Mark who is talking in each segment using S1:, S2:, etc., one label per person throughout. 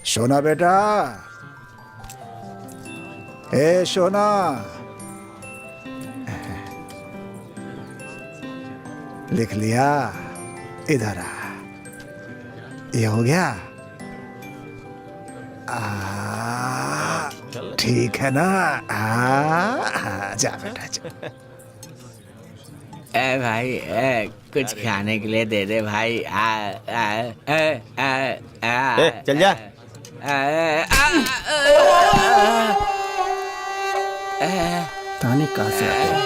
S1: सोना बेटा, ए सोना, लिख लिया? इधर आ, ये हो गया? ठीक है ना? जा बेटा जा।
S2: ए भाई, कुछ खाने के लिए दे दे भाई।
S3: चल जा।
S4: ताने कहाँ से आते हैं?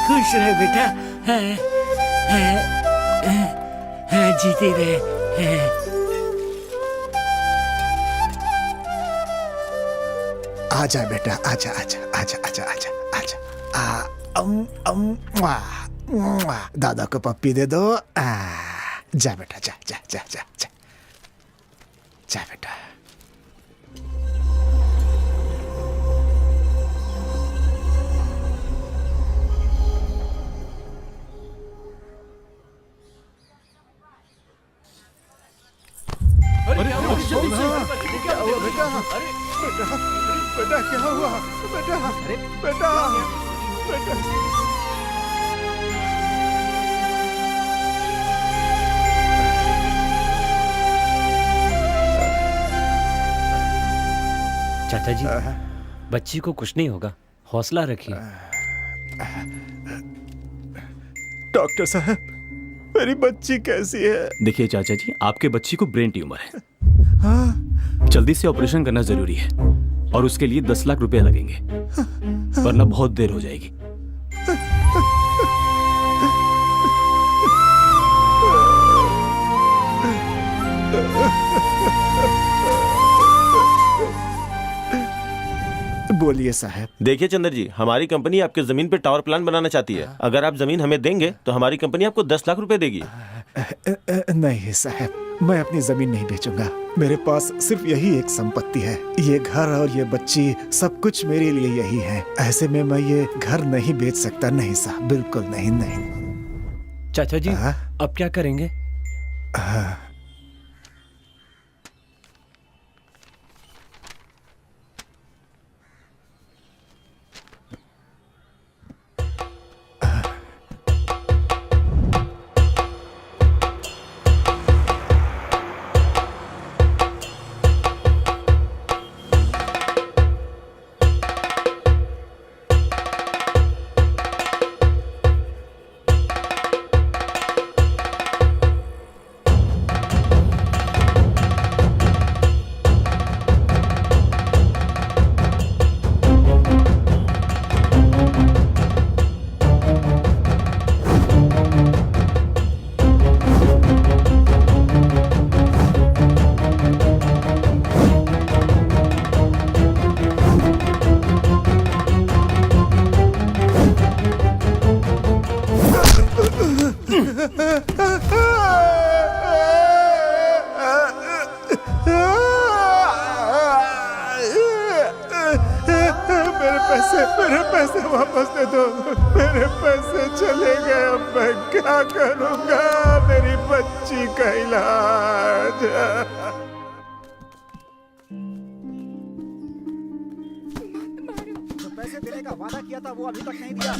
S2: खुश रहे बेटा, जीते रहे।
S1: आजा बेटा, आजा आजा आजा आजा आजा आजा। दादा को पप्पी दे दो। जा बेटा, जा जा जा जा जा, जा बेटा। बेटा क्या हुआ? बेटा बेटा बेटा।
S4: चाचा जी, बच्ची को कुछ नहीं होगा, हौसला रखिए।
S1: डॉक्टर साहब, मेरी बच्ची कैसी है?
S5: देखिए चाचा जी, आपके बच्ची को ब्रेन ट्यूमर है। जल्दी से ऑपरेशन करना जरूरी है और उसके लिए 10 लाख रुपए लगेंगे, वरना बहुत देर हो जाएगी।
S1: बोलिए साहब।
S3: देखिए चंद्र जी, हमारी कंपनी आपके जमीन पे टावर प्लांट बनाना चाहती है। अगर आप जमीन हमें देंगे तो हमारी कंपनी आपको 10 लाख रुपए देगी।
S1: नहीं साहब, मैं अपनी जमीन नहीं बेचूंगा। मेरे पास सिर्फ यही एक संपत्ति है। ये घर और ये बच्ची, सब कुछ मेरे लिए यही है। ऐसे में मैं ये घर नहीं बेच सकता। नहीं साहब, बिल्कुल नहीं। नहीं
S4: चाचा जी, अब क्या करेंगे?
S1: मेरे पैसे वापस दे दो। मेरे पैसे चले गए, अब मैं क्या करूंगा? मेरी बच्ची का इलाज।
S6: जो पैसे देने का वादा किया था वो अभी तक नहीं दिया।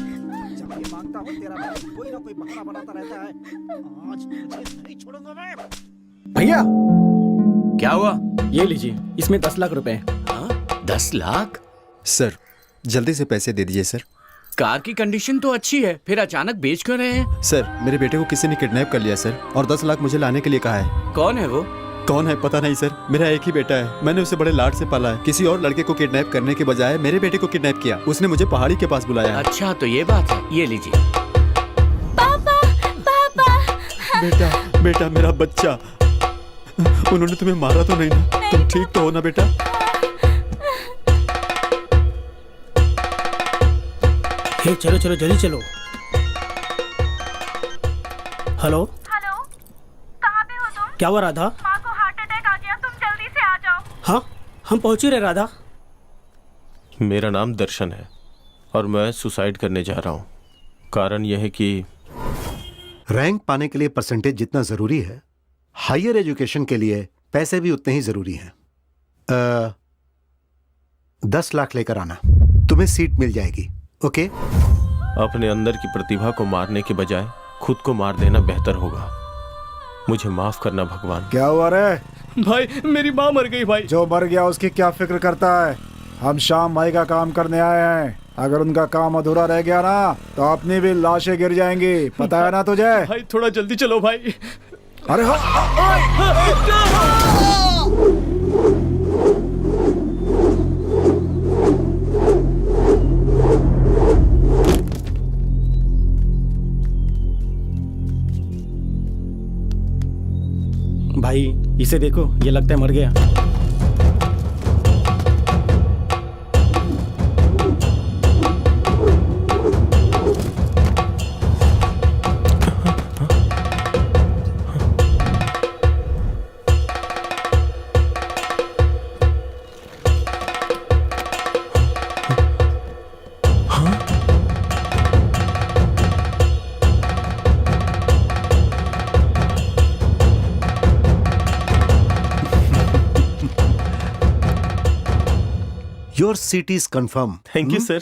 S6: जब ये मांगता हूँ तेरा भाई कोई ना कोई बहाना बनाता रहता है। आज तुझे नहीं छोड़ूंगा मैं।
S4: भैया,
S2: क्या हुआ?
S4: ये लीजिए, इसमें 10 लाख रुपए हैं।
S2: हाँ?
S7: 10 लाख?
S8: सर जल्दी से पैसे दे दीजिए सर।
S7: कार की कंडीशन तो अच्छी है, फिर अचानक बेच क्यों रहे हैं?
S8: सर मेरे बेटे को किसी ने किडनैप कर लिया सर, और 10 लाख मुझे लाने के लिए कहा है।
S7: कौन है वो?
S8: कौन है पता नहीं सर, मेरा एक ही बेटा है, मैंने उसे बड़े लाड से पाला है। किसी और लड़के को किडनैप करने के बजाय मेरे बेटे को किडनैप किया। उसने मुझे पहाड़ी के पास बुलाया है।
S7: अच्छा तो ये बात है, ये लीजिए।
S9: पापा पापा।
S8: बेटा बेटा मेरा बच्चा, उन्होंने तुम्हें मारा तो नहीं ना? तुम ठीक तो हो ना बेटा?
S10: हे चलो चलो जल्दी चलो। हेलो
S9: हेलो, कहाँ पे हो तुम?
S10: क्या हुआ राधा?
S9: माँ को हार्ट अटैक आ गया, तुम जल्दी से आ जाओ।
S10: हाँ हम पहुंच ही रहे राधा।
S3: मेरा नाम दर्शन है और मैं सुसाइड करने जा रहा हूँ। कारण यह है कि
S1: रैंक पाने के लिए परसेंटेज जितना जरूरी है, हायर एजुकेशन के लिए पैसे भी उतने ही जरूरी हैं। 10 लाख लेकर आना, तुम्हें सीट मिल जाएगी। ओके?
S3: अपने अंदर की प्रतिभा को मारने के बजाय खुद को मार देना बेहतर होगा। मुझे माफ करना भगवान।
S1: क्या हुआ रे?
S5: भाई मेरी माँ मर गई भाई।
S1: जो मर गया उसकी क्या फिक्र करता है? हम शाम भाई का काम करने आए हैं। अगर उनका काम अधूरा रह गया ना तो अपनी भी लाशें गिर जाएंगी, पता है ना तुझे?
S5: भाई थोड़ा जल्दी चलो भाई।
S1: अरे हो
S10: भाई इसे देखो, ये लगता है मर गया।
S1: Your seat is confirm.
S3: Thank you sir.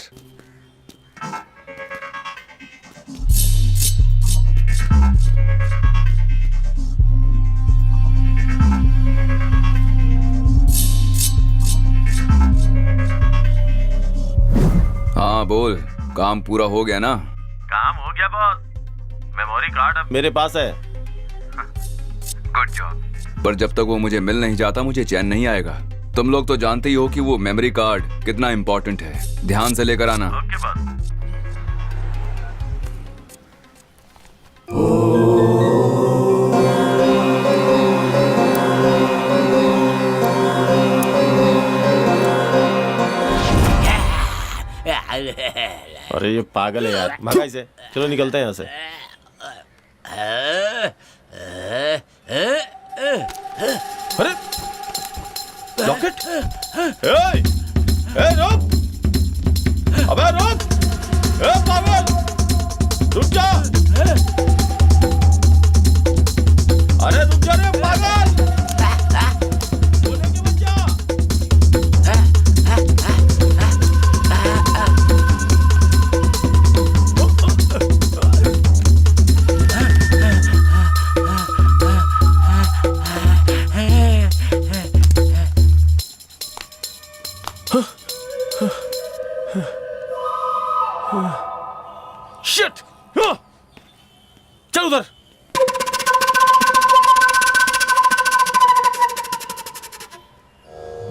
S11: हाँ बोल, काम पूरा हो गया ना?
S3: काम हो गया बॉस। मेमोरी कार्ड अब मेरे पास है।
S11: Good job. पर जब तक वो मुझे मिल नहीं जाता मुझे चैन नहीं आएगा। तुम लोग तो जानते ही हो कि वो मेमोरी कार्ड कितना इम्पोर्टेंट है। ध्यान से लेकर आना।
S3: Okay boss. अरे ये पागल है यार, भगा इसे। चलो निकलते हैं यहाँ से। अरे लॉकेट! रुक! अबे रुक! पागल! रुक जा! अरे रुक जा रे पागल! सोने के बच्चा! शिट! चल उधर।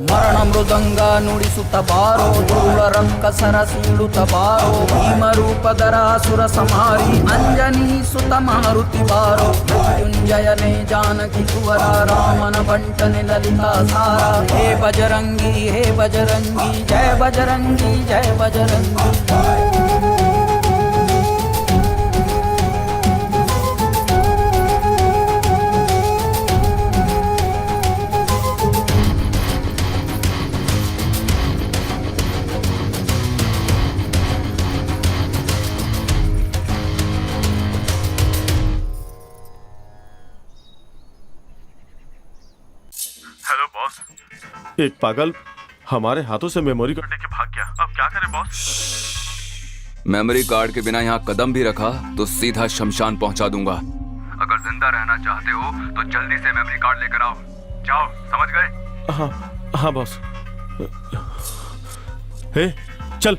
S12: ಮರಣ ಮೃದಂಗ ನುಡಿಸುತ್ತ ಬಾರೋ, ಧೂಳ ರಂಕ ಸರಸೀಳುತ್ತ ಬಾರೋ, ಭೀಮರೂಪಧರ ಸುರ ಸಂಹಾರಿ ಅಂಜನಿ ಸುತ ಮಾರುತಿ ಬಾರೋ, ಮೃತ್ಯುಂಜಯನೇ ಜಾನಕಿ ಕುವರ ರಾಮನ ಬಂಟನೆ ಲಲಿತಾ ಸಾರ, ಹೇ ಬಜರಂಗಿ ಜಯ ಬಜರಂಗಿ ಜಯ ಬಜರಂಗಿ।
S3: Hello boss. एक पागल हमारे हाथों से मेमोरी कार्ड लेके भाग गया। अब क्या करें बॉस?
S11: मेमोरी कार्ड के बिना यहाँ कदम भी रखा तो सीधा शमशान पहुँचा दूंगा। अगर जिंदा रहना चाहते हो तो जल्दी से मेमोरी कार्ड लेकर आओ। जाओ, समझ गए?
S3: हाँ हाँ बॉस। हे चल।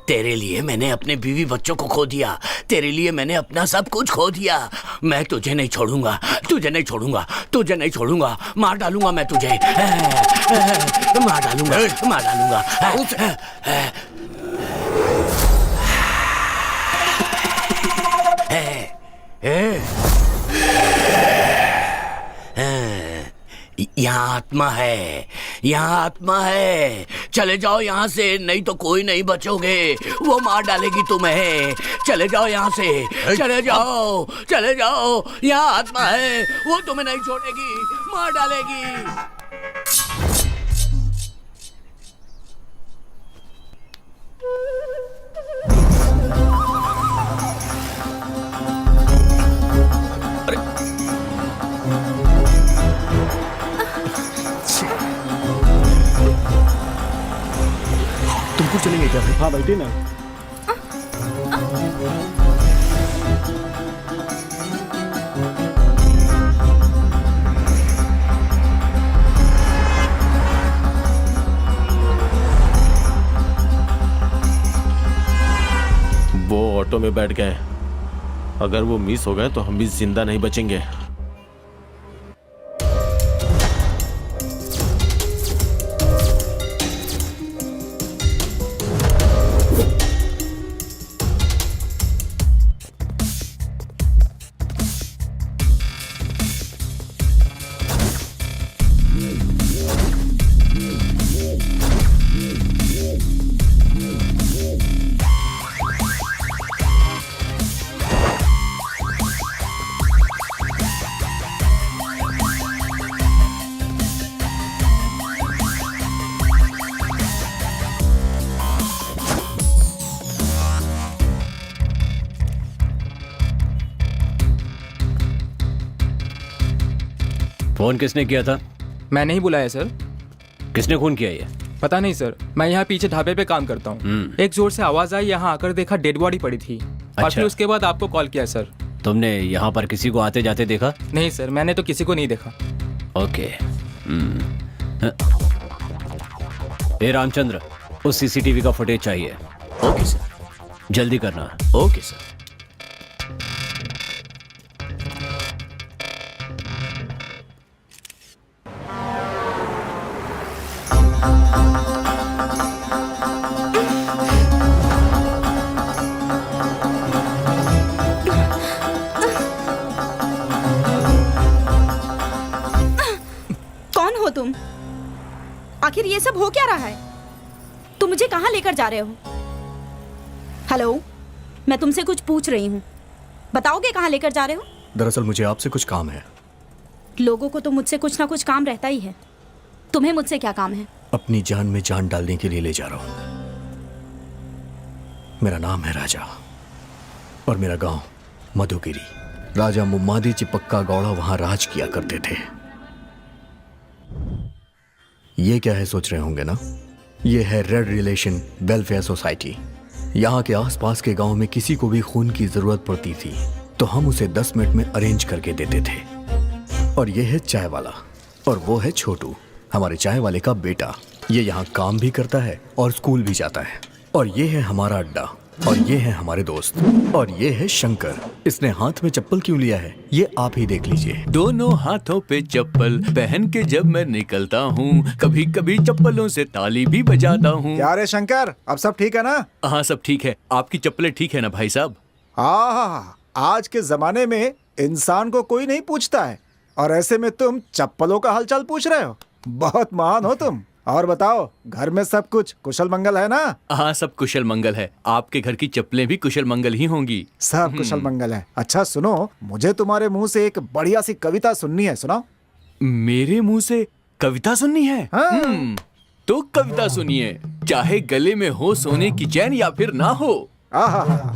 S2: तेरे लिए मैंने अपने बीवी बच्चों को खो दिया, तेरे लिए मैंने अपना सब कुछ खो दिया। मैं तुझे नहीं छोड़ूंगा, तुझे नहीं छोड़ूंगा, तुझे नहीं छोड़ूंगा। मार डालूंगा मैं तुझे, मार डालूंगा, मार डालूंगा। यहाँ आत्मा है, यहाँ आत्मा है। चले जाओ यहाँ से, नहीं तो कोई नहीं बचोगे। वो मार डालेगी तुम्हें। चले जाओ यहाँ से, चले जाओ, चले जाओ। यहाँ आत्मा है, वो तुम्हें नहीं छोड़ेगी, मार डालेगी।
S10: तुमको चलेंगे क्या भाई? हाँ बैठे ना।
S3: वो ऑटो में बैठ गए, अगर वो मिस हो गए तो हम भी जिंदा नहीं बचेंगे।
S4: फोन किसने किया था?
S13: मैंने ही बुलाया सर।
S4: किसने खून किया ये?
S13: पता नहीं सर, मैं यहाँ पीछे ढाबे पे काम करता हूँ। एक जोर से आवाज आई, यहाँ आकर देखा डेड बॉडी पड़ी थी। और फिर उसके बाद आपको कॉल किया सर।
S4: तुमने यहाँ पर किसी को आते जाते देखा?
S13: नहीं सर, मैंने तो किसी को नहीं देखा।
S4: ओके। ए रामचंद्र, उस सीसीटीवी का फुटेज चाहिए।
S7: Okay sir.
S4: जल्दी करना।
S7: Okay sir.
S9: कौन हो तुम? आखिर ये सब हो क्या रहा है? तुम मुझे कहाँ लेकर जा रहे हो? हेलो, मैं तुमसे कुछ पूछ रही हूँ, बताओगे कहाँ लेकर जा रहे हो?
S8: दरअसल मुझे आपसे कुछ काम है।
S9: लोगों को तो मुझसे कुछ ना कुछ काम रहता ही है, तुम्हें मुझसे क्या काम है?
S8: अपनी जान में जान डालने के लिए ले जा रहा हूं। मेरा नाम है राजा और मेरा गांव मधुगिरी। राजा मुम्मादी चिपक्का गौड़ा वहां राज किया करते थे। ये क्या है सोच रहे होंगे ना? ये है रेड रिलेशन वेलफेयर सोसाइटी। यहाँ के आसपास के गांव में किसी को भी खून की जरूरत पड़ती थी तो हम उसे 10 मिनट में अरेंज करके देते थे। और ये है चाय वाला और वो है छोटू, हमारे चाय वाले का बेटा। ये यहाँ काम भी करता है और स्कूल भी जाता है। और ये है हमारा अड्डा और ये है हमारे दोस्त। और ये है शंकर। इसने हाथ में चप्पल क्यों लिया है ये आप ही देख लीजिए।
S5: दोनों हाथों पे चप्पल पहन के जब मैं निकलता हूँ, कभी कभी चप्पलों से ताली भी बजाता हूँ।
S1: क्या रे शंकर, अब सब ठीक है ना?
S5: हाँ सब ठीक है। आपकी चप्पलें ठीक है ना भाई साहब?
S1: हाँ, आज के जमाने में इंसान को कोई नहीं पूछता है और ऐसे में तुम चप्पलों का हालचाल पूछ रहे हो। बहुत महान हो तुम। और बताओ, घर में सब कुछ कुशल मंगल है ना?
S5: हाँ, सब कुशल मंगल है। आपके घर की चप्पलें भी कुशल मंगल ही होंगी।
S1: सब कुशल मंगल है। अच्छा सुनो, मुझे तुम्हारे मुंह से एक बढ़िया सी कविता सुननी है, सुनाओ।
S5: मेरे मुंह से कविता सुननी है?
S1: हाँ।
S5: तो कविता सुनिए। चाहे गले में हो सोने की चैन या फिर ना हो,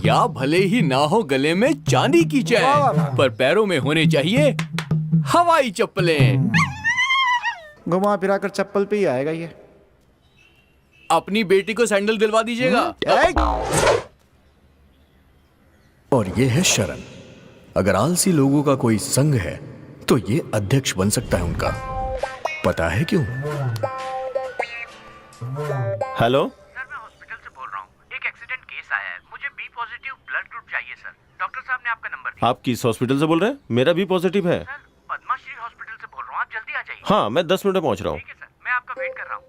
S5: या भले ही ना हो गले में चांदी की चैन, पर पैरों में होने चाहिए हवाई चप्पलें।
S1: घुमा फिरा कर चप्पल पे ही आएगा ये।
S5: अपनी बेटी को सैंडल दिलवा दीजिएगा।
S8: और ये है शरण। अगर आलसी लोगों का कोई संघ है तो ये अध्यक्ष बन सकता है उनका। पता है क्यों?
S3: हेलो,
S2: सर मैं हॉस्पिटल से बोल रहा हूँ। एक एक्सीडेंट केस आया है, मुझे बी पॉजिटिव ब्लड ग्रुप चाहिए सर। डॉक्टर साहब ने आपका नंबर दिया।
S3: आप किस हॉस्पिटल से बोल रहे हैं? मेरा भी पॉजिटिव है।
S2: सर पद्माश्री हॉस्पिटल से बोल रहा हूँ, आप जल्दी आ जाइए।
S3: हाँ, मैं 10 मिनट में पहुंच रहा हूँ।
S2: ठीक है सर, मैं आपका वेट कर रहा हूँ।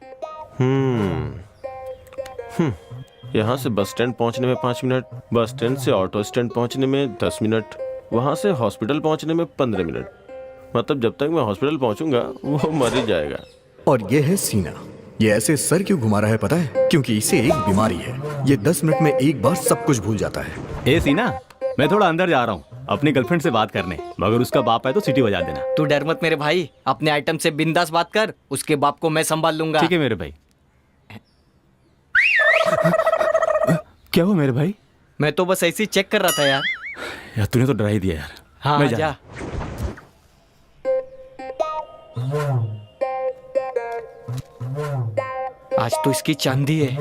S3: यहाँ से बस स्टैंड पहुँचने में 5 मिनट, बस स्टैंड से ऑटो स्टैंड पहुँचने में 10 मिनट, वहाँ से हॉस्पिटल पहुँचने में 15 मिनट। मतलब जब तक मैं हॉस्पिटल पहुँचूंगा वो मर ही जाएगा।
S8: और ये है सीना। ये ऐसे सर क्यों घुमा रहा है पता है? क्योंकि इसे एक बीमारी है। ये 10 मिनट में एक बार सब कुछ भूल जाता है।
S5: ए सीना, मैं थोड़ा अंदर जा रहा हूँ अपनी गर्लफ्रेंड से बात करने, मगर उसका बाप है तो सीटी बजा देना।
S12: तू डर मत मेरे भाई, अपने आइटम से बिंदास बात कर, उसके बाप को मैं संभाल लूंगा।
S5: ठीक है मेरे भाई। क्या हुआ मेरे भाई?
S12: मैं तो बस ऐसे ही चेक कर रहा था यार।
S5: यार तूने तो डरा ही दिया यार।
S12: हाँ
S5: मैं
S12: जा। आज तो इसकी चांदी है।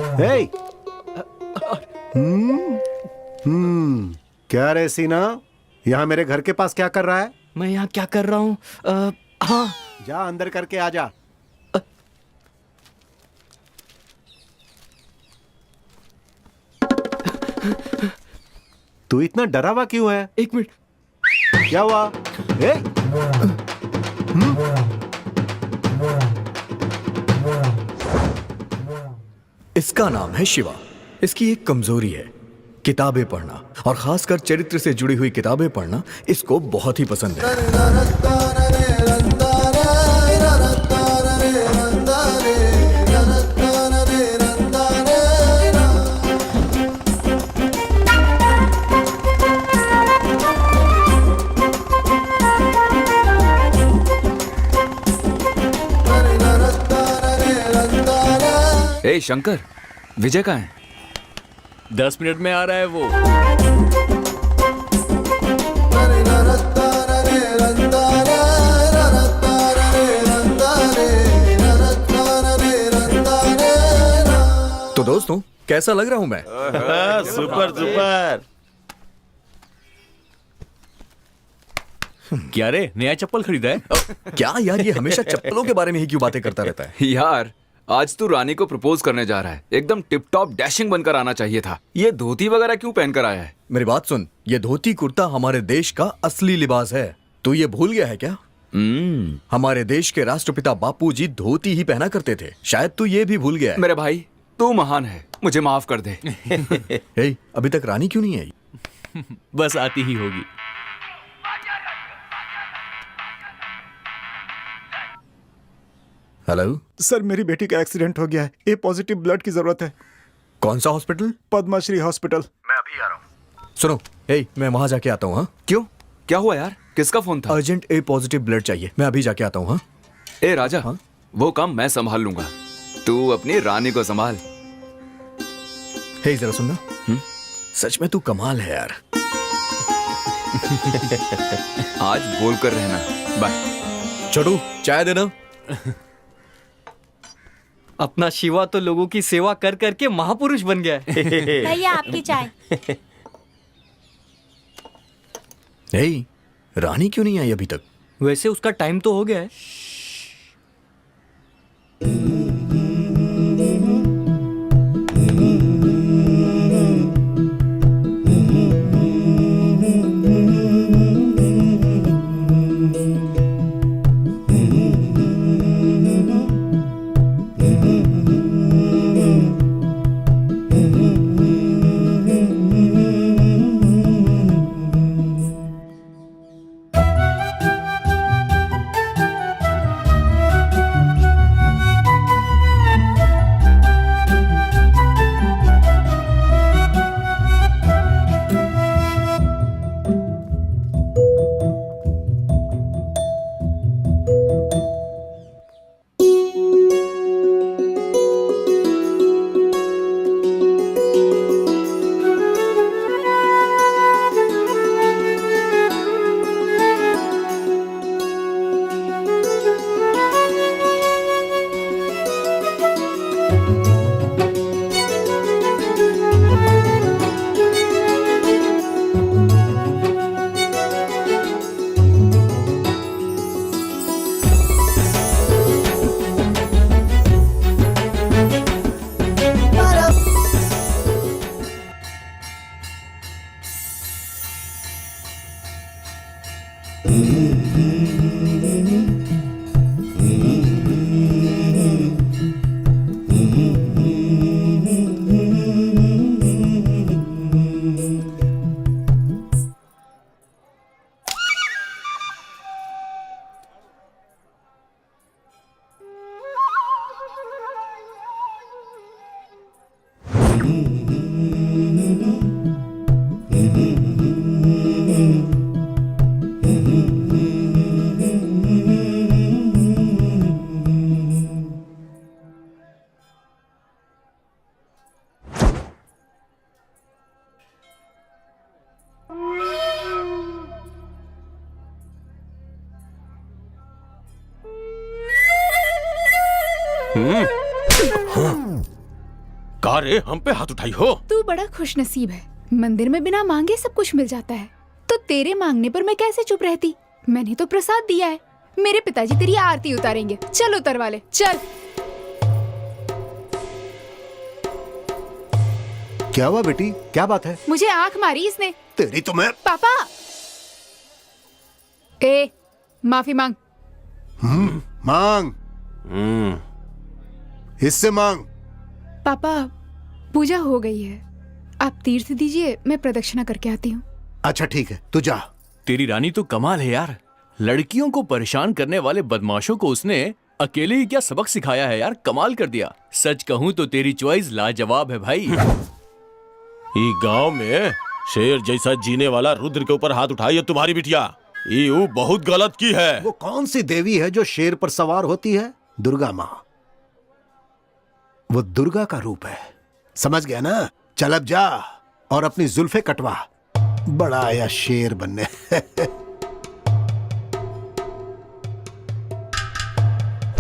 S14: क्या रे सीना, यहाँ मेरे घर के पास क्या कर रहा है?
S12: मैं यहाँ क्या कर रहा हूँ? हाँ,
S14: जा अंदर करके आ जा। तू इतना डरा हुआ क्यों है?
S12: एक मिनट,
S14: क्या हुआ?
S8: इसका नाम है शिवा। इसकी एक कमजोरी है, किताबें पढ़ना, और खासकर चरित्र से जुड़ी हुई किताबें पढ़ना इसको बहुत ही पसंद है।
S11: ए शंकर, विजय कहाँ है?
S5: 10 मिनट में आ रहा है वो।
S8: तो दोस्तों, कैसा लग रहा हूं मैं?
S3: Super super.
S5: क्या रे, नया चप्पल खरीदा है?
S8: क्या यार, ये हमेशा चप्पलों के बारे में ही क्यों बातें करता रहता है?
S11: यार आज तू रानी को प्रपोज करने जा रहा है, एकदम टिप टॉप डैशिंग बनकर आना चाहिए था। ये धोती वगैरह क्यों पहन कर आया है?
S8: मेरी बात सुन, ये धोती कुर्ता हमारे देश का असली लिबास है। तू ये भूल गया है क्या? हमारे देश के राष्ट्रपिता बापूजी धोती ही पहना करते थे। शायद तू ये भी भूल गया है।
S11: मेरे भाई, तू महान है, मुझे माफ कर दे।
S8: हे, अभी तक रानी क्यों नहीं आई?
S5: बस आती ही होगी।
S8: हेलो
S1: सर, मेरी बेटी का एक्सीडेंट हो गया है। ए पॉजिटिव ब्लड की जरूरत है।
S8: कौन सा हॉस्पिटल?
S1: पद्माश्री हॉस्पिटल।
S14: मैं अभी आ रहा हूँ।
S8: सुनो, हे, मैं वहां जाके आता हूँ। हाँ,
S11: क्यों, क्या हुआ यार? किसका फोन था?
S8: अर्जेंट ए पॉजिटिव ब्लड चाहिए, मैं अभी जाके आता हूँ। हाँ,
S11: ए राजा, हाँ? वो काम मैं संभाल लूंगा, तू अपनी रानी को संभाल।
S8: हे, जरा सुनना। सच में तू कमाल है यार।
S11: आज बोल कर रहना। बाय।
S8: छोटू, चाय देना।
S12: अपना शिवा तो लोगों की सेवा कर करके महापुरुष बन गया है।
S9: भैया आपकी चाय।
S8: हे, रानी क्यों नहीं आई अभी तक?
S12: वैसे उसका टाइम तो हो गया है।
S3: का रे हम पे हाथ उठाई हो?
S15: तू बड़ा खुशनसीब है, मंदिर में बिना मांगे सब कुछ मिल जाता है, तो तेरे मांगने पर मैं कैसे चुप रहती? मैंने तो प्रसाद दिया है, मेरे पिताजी तेरी आरती उतारेंगे। चल उतरवा ले, चल।
S14: क्या हुआ बेटी, क्या बात है?
S15: मुझे आंख मारी इसने।
S14: तेरी तो मैं।
S15: पापा, ए माफी मांग।
S14: मांग। इससे मांग।
S15: पापा, पूजा हो गई है, आप तीर्थ दीजिए, मैं प्रदक्षिणा करके आती हूँ।
S14: अच्छा ठीक है, तू जा।
S5: तेरी रानी तो कमाल है यार, लड़कियों को परेशान करने वाले बदमाशों को उसने अकेले ही क्या सबक सिखाया है यार, कमाल कर दिया। सच कहूँ तो तेरी चॉइस लाजवाब है भाई।
S3: ये गांव में शेर जैसा जीने वाला रुद्र के ऊपर हाथ उठाई है तुम्हारी बिटिया, ये बहुत गलत की है।
S14: वो कौन सी देवी है जो शेर पर सवार होती है? दुर्गा माँ। वो दुर्गा का रूप है, समझ गया ना? चल अब जा और अपनी जुल्फे कटवा, बड़ा आया शेर बनने।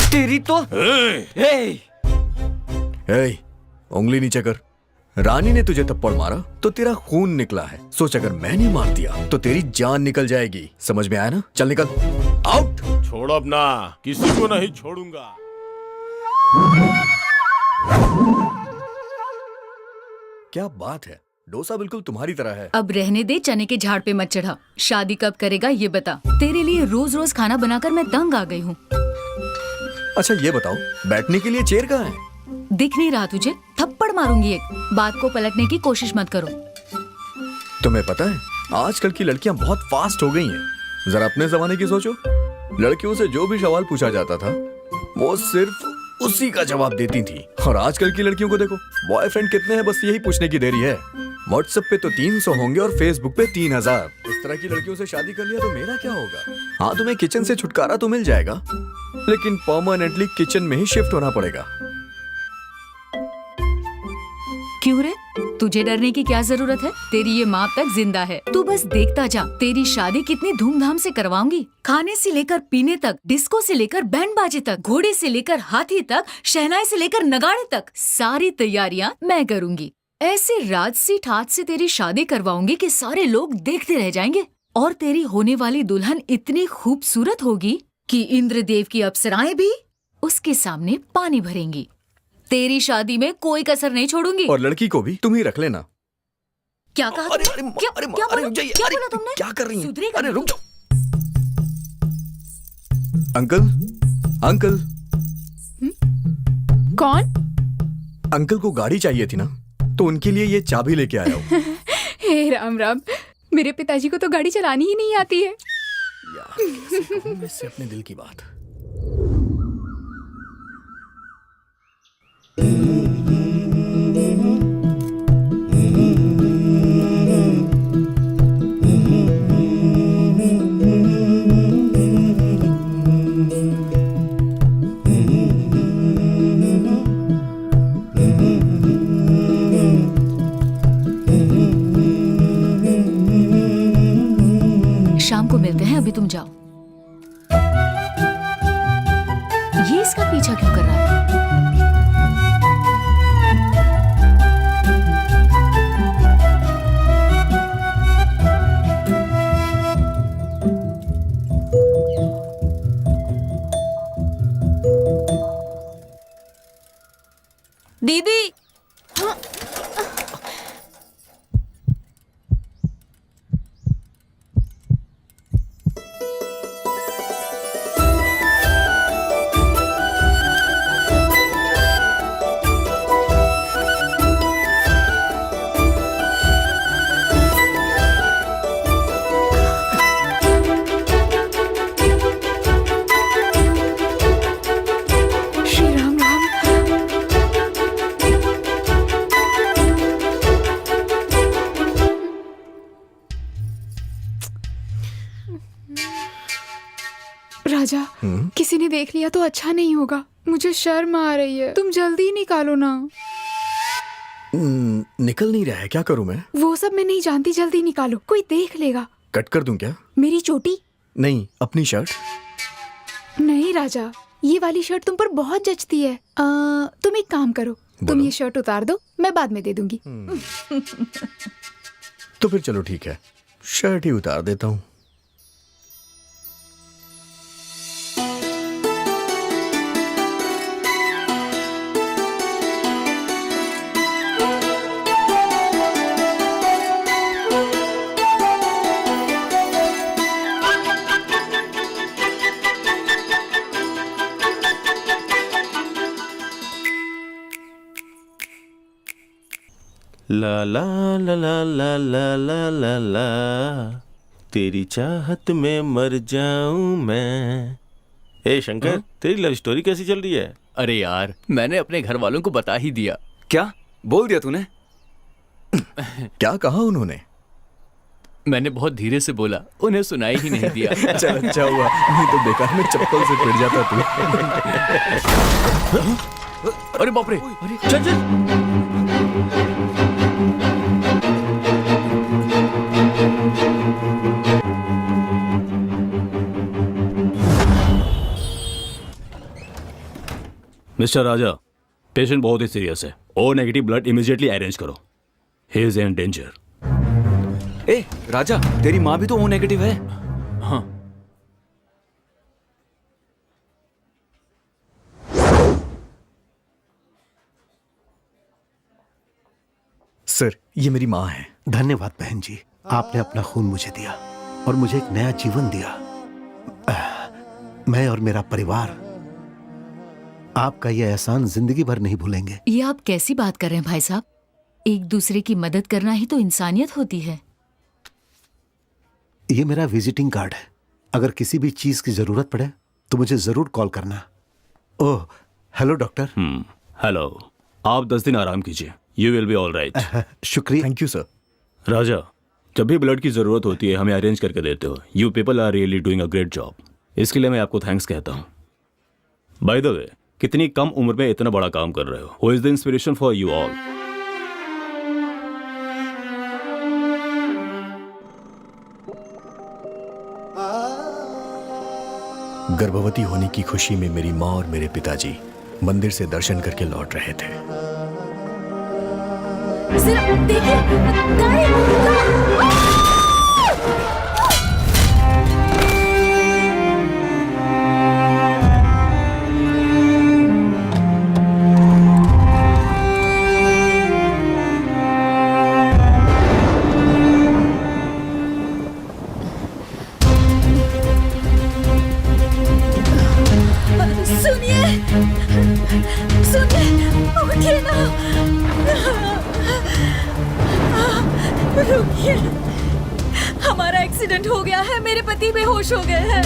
S12: तेरी तो
S8: उंगली नीचे कर। रानी ने तुझे थप्पड़ मारा तो तेरा खून निकला है, सोच अगर मैंने मार दिया तो तेरी जान निकल जाएगी, समझ में आया ना? चल निकल, आउट।
S3: छोड़ अब ना, किसी को नहीं छोड़ूंगा।
S8: क्या बात है, डोसा बिल्कुल तुम्हारी तरह है।
S16: अब रहने दे, चने के झाड़ पे मत चढ़ा। शादी कब करेगा ये बता, तेरे लिए रोज रोज खाना बनाकर मैं दंग आ गई हूँ।
S8: अच्छा ये बताओ, बैठने के लिए चेयर कहाँ है?
S16: दिख नहीं रहा तुझे? थप्पड़ मारूंगी एक। बात को पलटने की कोशिश मत करो।
S8: तुम्हें पता है आजकल की लड़कियां बहुत फास्ट हो गई हैं। जरा अपने जमाने की सोचो, लड़कियों से जो भी सवाल पूछा जाता था वो सिर्फ उसी का जवाब देती थी, और आजकल की लड़कियों को देखो, बॉयफ्रेंड कितने हैं बस यही पूछने की देरी है। व्हाट्सएप पे तो 300 होंगे और फेसबुक पे 3000। इस तरह की लड़कियों से शादी कर लिया तो मेरा क्या होगा? हाँ, तुम्हें किचन से छुटकारा तो मिल जाएगा, लेकिन परमानेंटली किचन में ही शिफ्ट होना पड़ेगा।
S16: क्यों रे, तुझे डरने की क्या जरूरत है? तेरी ये माँ तक जिंदा है, तू बस देखता जा। तेरी शादी कितनी धूमधाम से करवाऊंगी, खाने से लेकर पीने तक, डिस्को से लेकर बैंड बाजे तक, घोड़े से लेकर हाथी तक, शहनाई से लेकर नगाड़े तक, सारी तैयारियां मैं करूंगी। ऐसे राजसी ठाट से तेरी शादी करवाऊंगी कि सारे लोग देखते रह जाएंगे। और तेरी होने वाली दुल्हन इतनी खूबसूरत होगी कि इंद्रदेव की अप्सराएं भी उसके सामने पानी भरेंगी। तेरी शादी में कोई कसर नहीं छोड़ूंगी।
S8: और लड़की को भी तुम ही रख लेना।
S16: क्या कहा? क्या बोला तुमने?
S8: क्या कर रही है?
S16: सुधरेगा?
S8: अरे रुक जाओ। Uncle, uncle.
S15: कौन?
S8: अंकल को गाड़ी चाहिए थी ना, तो उनके लिए ये चाबी लेके आया हूँ।
S15: हे राम राम, मेरे पिताजी को तो गाड़ी चलानी ही नहीं आती है।
S8: कैसे कहूं मैं इससे अपने दिल की बात।
S16: शाम को मिलते हैं, अभी तुम जाओ। ये इसका पीछा क्यों कर रहा है?
S9: दीदी,
S15: राजा, किसी ने देख लिया तो अच्छा नहीं होगा। मुझे शर्म आ रही है, तुम जल्दी निकालो ना।
S8: निकल नहीं रहा है, क्या करूं मैं?
S15: वो सब मैं नहीं जानती, जल्दी निकालो, कोई देख लेगा।
S8: कट कर दूं क्या?
S15: मेरी चोटी?
S8: नहीं, अपनी शर्ट।
S15: नहीं राजा, ये वाली शर्ट तुम पर बहुत जचती है। तुम एक काम करो, तुम ये शर्ट उतार दो, मैं बाद में दे दूंगी।
S8: तो फिर चलो ठीक है, शर्ट ही उतार देता हूँ।
S3: ला ला ला ला ला ला ला ला ला, तेरी चाहत में मर जाऊं मैं। ए शंकर, तेरी लव स्टोरी कैसी चल रही है?
S5: अरे यार, मैंने अपने घर वालों को बता ही दिया।
S11: क्या बोल दिया तूने?
S8: क्या कहा उन्होंने?
S5: मैंने बहुत धीरे से बोला, उन्हें सुनाई ही नहीं दिया।
S8: चल अच्छा हुआ, नहीं तो बेकार में चप्पल से पिट जाता तू।
S5: अरे बाप रे, चल चल।
S17: मिस्टर राजा, पेशेंट बहुत ही सीरियस है। O negative blood immediately arrange करो। He is in danger.
S11: ए राजा, तेरी माँ भी तो ओ नेगेटिव है।
S5: हाँ।
S8: सर, ये मेरी माँ है।
S14: धन्यवाद बहन जी, आपने अपना खून मुझे दिया और मुझे एक नया जीवन दिया। मैं और मेरा परिवार आपका ये एहसान जिंदगी भर नहीं भूलेंगे।
S16: ये आप कैसी बात कर रहे हैं भाई साहब? एक दूसरे की मदद करना ही तो इंसानियत होती है।
S14: ये मेरा विजिटिंग कार्ड है, अगर किसी भी चीज की जरूरत पड़े तो मुझे जरूर कॉल करना। Oh hello doctor.
S17: हेलो, आप 10 दिन आराम कीजिए, you will be all right.
S14: शुक्रिया।
S8: Thank you sir.
S17: राजा, जब भी ब्लड की जरूरत होती है हमें अरेंज करके देते हो। You people are really doing a great job. इसके लिए मैं आपको थैंक्स कहता हूँ। बाय द वे, कितनी कम उम्र में इतना बड़ा काम कर रहे हो। Who is the inspiration for you all?
S8: गर्भवती होने की खुशी में मेरी माँ और मेरे पिताजी मंदिर से दर्शन करके लौट रहे थे।
S16: सिर्फ देखिए,
S18: रुकिए, हमारा एक्सीडेंट हो गया है, मेरे पति बेहोश हो गए हैं।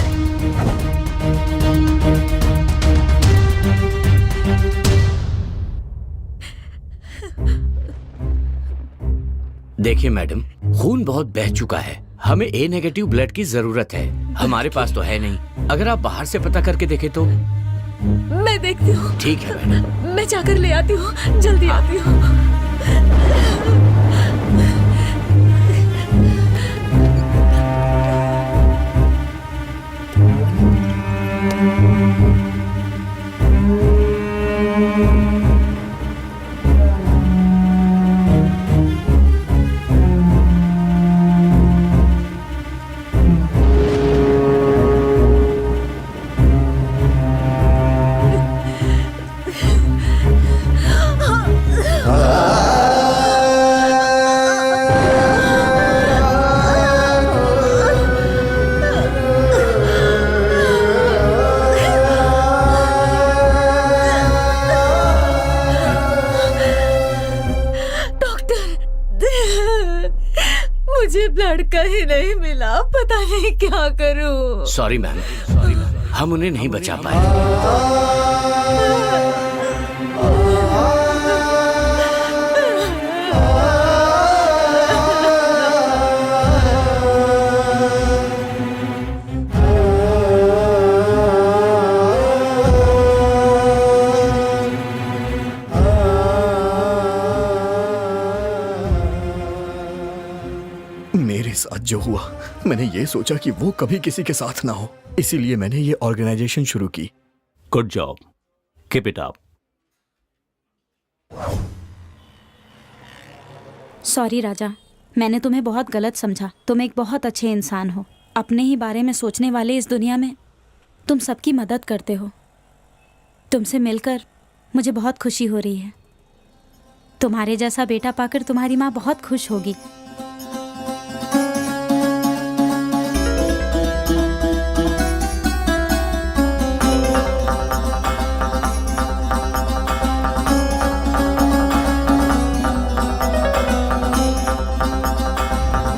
S2: देखिए मैडम, खून बहुत बह चुका है, हमें ए नेगेटिव ब्लड की जरूरत है। हमारे पास तो है नहीं, अगर आप बाहर से पता करके देखें तो।
S18: मैं देखती हूँ।
S2: ठीक है मैडम।
S18: मैं जाकर ले आती हूँ, जल्दी आती हूँ। मुझे ब्लड कहीं नहीं मिला, पता नहीं क्या करूं।
S2: सॉरी मैम, सॉरी मैम, हम उन्हें नहीं बचा पाए।
S8: मेरे साथ जो हुआ, मैंने ये सोचा कि वो कभी किसी के साथ ना हो, इसीलिए मैंने ये ऑर्गेनाइजेशन शुरू की।
S17: Good job, keep it up.
S9: Sorry Raja, मैंने तुम्हें बहुत गलत समझा। तुम एक बहुत अच्छे इंसान हो। अपने ही बारे में सोचने वाले इस दुनिया में तुम सबकी मदद करते हो। तुमसे मिलकर मुझे बहुत खुशी हो रही है। तुम्हारे जैसा बेटा पाकर तुम्हारी माँ बहुत खुश होगी।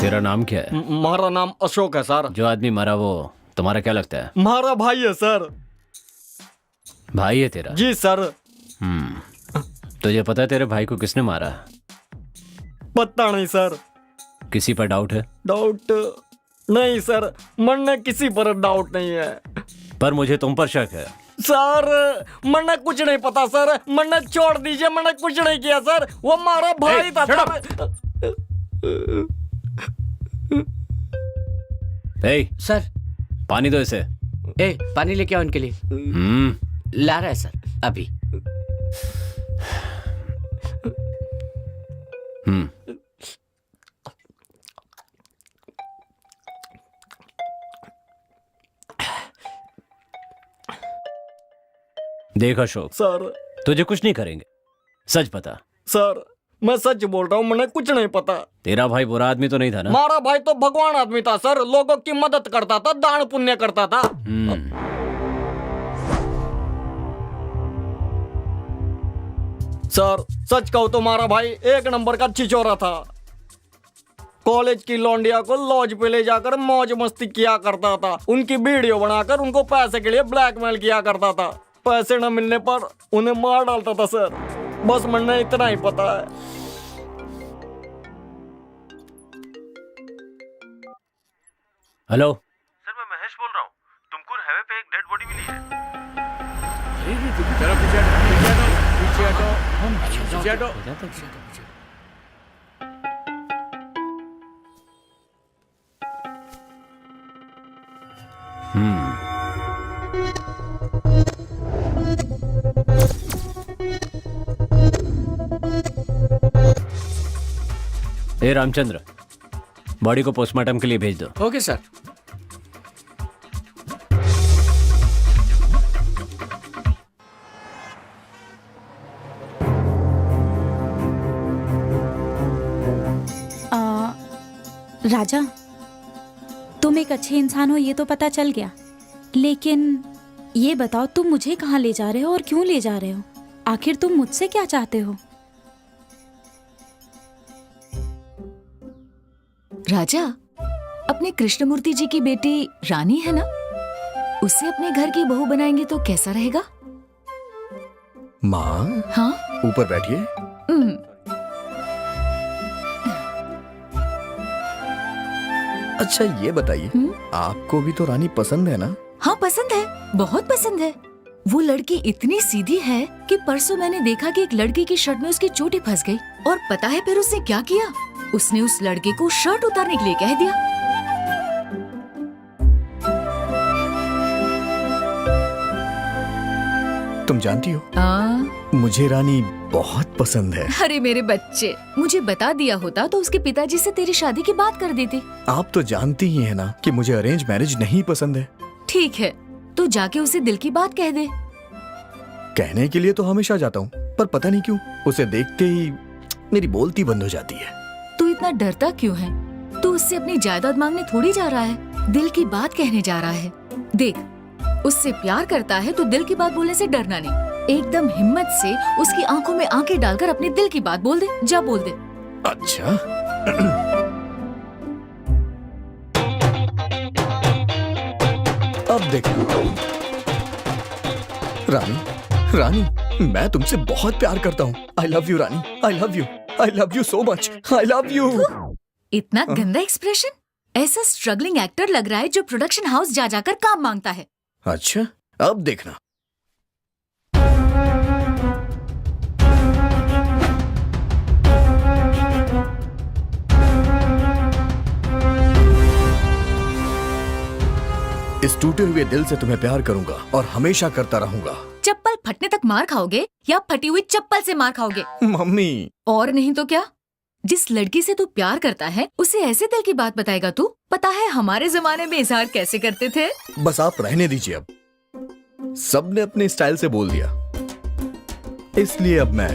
S4: तेरा नाम क्या है?
S12: हमारा नाम अशोक है सर।
S4: जो आदमी मरा वो तुम्हारा क्या लगता है?
S12: हमारा भाई है सर।
S4: भाई है तेरा?
S12: जी सर।
S4: तुझे पता है तेरे भाई को किसने मारा?
S12: पता नहीं सर।
S4: किसी पर डाउट है?
S12: डाउट नहीं सर, मन किसी पर डाउट नहीं है।
S4: पर मुझे तुम पर शक है।
S12: सर मैंने कुछ नहीं पता सर, मैंने छोड़ दीजिए, मैंने कुछ नहीं किया सर, वो हमारा भाई था
S4: सर। पानी दो इसे।
S7: पानी लेके आओ इनके लिए। ला रहा है सर अभी।
S4: देख अशोक
S12: सर,
S4: तुझे कुछ नहीं करेंगे, सच बता।
S12: सर मैं सच बोल रहा हूँ, मैंने कुछ नहीं पता।
S4: तेरा भाई बुरा आदमी तो नहीं था ना?
S12: हमारा भाई तो भगवान आदमी था सर, लोगों की मदद करता था, दान पुण्य करता था। सर सच कहूँ तो हमारा भाई एक नंबर का छिछोरा था। कॉलेज की लौंडिया को लॉज पे ले जाकर मौज मस्ती किया करता था, उनकी वीडियो बनाकर उनको पैसे के लिए ब्लैकमेल किया करता था। पैसे न मिलने पर उन्हें मार डालता था सर। बस मैंने इतना ही पता है।
S4: हेलो
S3: सर, मैं महेश बोल रहा हूँ। तुमकुर हाईवे पे एक डेड बॉडी मिली है।
S4: ए रामचंद्र, बॉडी को पोस्टमार्टम के लिए भेज दो।
S7: Okay sir.
S9: राजा, तुम एक अच्छे इंसान हो ये तो पता चल गया, लेकिन ये बताओ तुम मुझे कहाँ ले जा रहे हो और क्यों ले जा रहे हो? आखिर तुम मुझसे क्या चाहते हो?
S16: राजा, अपने कृष्णमूर्ति जी की बेटी रानी है ना, उसे अपने घर की बहू बनाएंगे तो कैसा रहेगा?
S8: माँ,
S16: हाँ
S8: ऊपर बैठिए। अच्छा ये बताइए, आपको भी तो रानी पसंद है ना?
S16: हाँ पसंद है, बहुत पसंद है। वो लड़की इतनी सीधी है कि परसों मैंने देखा कि एक लड़के की शर्ट में उसकी चोटी फंस गई, और पता है फिर उसने क्या किया? उसने उस लड़के को शर्ट उतारने के लिए कह दिया।
S8: तुम जानती हो, मुझे रानी बहुत पसंद है।
S16: अरे मेरे बच्चे, मुझे बता दिया होता तो उसके पिताजी से तेरी शादी की बात कर देती।
S8: आप तो जानती ही है ना कि मुझे अरेंज मैरिज नहीं पसंद है।
S16: ठीक है, तो जाके उसे दिल की बात कह दे।
S8: कहने के लिए तो हमेशा जाता हूँ, पर पता नहीं क्यों उसे देखते ही मेरी बोलती बंद हो जाती है।
S16: तू इतना डरता क्यों है? तू उससे अपनी जायदाद मांगने थोड़ी जा रहा है, दिल की बात कहने जा रहा है। देख, उससे प्यार करता है तो दिल की बात बोलने से डरना नहीं। एकदम हिम्मत से उसकी आंखों में आंखें डालकर अपने दिल की बात बोल दे। जा बोल दे।
S8: अच्छा अब देख रानी, रानी मैं तुमसे बहुत प्यार करता हूँ। आई love you Rani, I love you, I love you so much, I love you.
S16: इतना गंदा एक्सप्रेशन, ऐसा स्ट्रगलिंग एक्टर लग रहा है जो प्रोडक्शन हाउस जा जाकर काम मांगता है।
S8: अच्छा अब देखना। इस टूटे हुए दिल से तुम्हें प्यार करूंगा और हमेशा करता रहूंगा।
S16: चप्पल फटने तक मार खाओगे या फटी हुई चप्पल से मार खाओगे?
S8: मम्मी।
S16: और नहीं तो क्या? जिस लड़की से तू प्यार करता है उसे ऐसे दिल की बात बताएगा तू? पता है हमारे जमाने में इजहार कैसे करते थे?
S8: बस आप रहने दीजिए, अब सबने अपने स्टाइल से बोल दिया, इसलिए अब मैं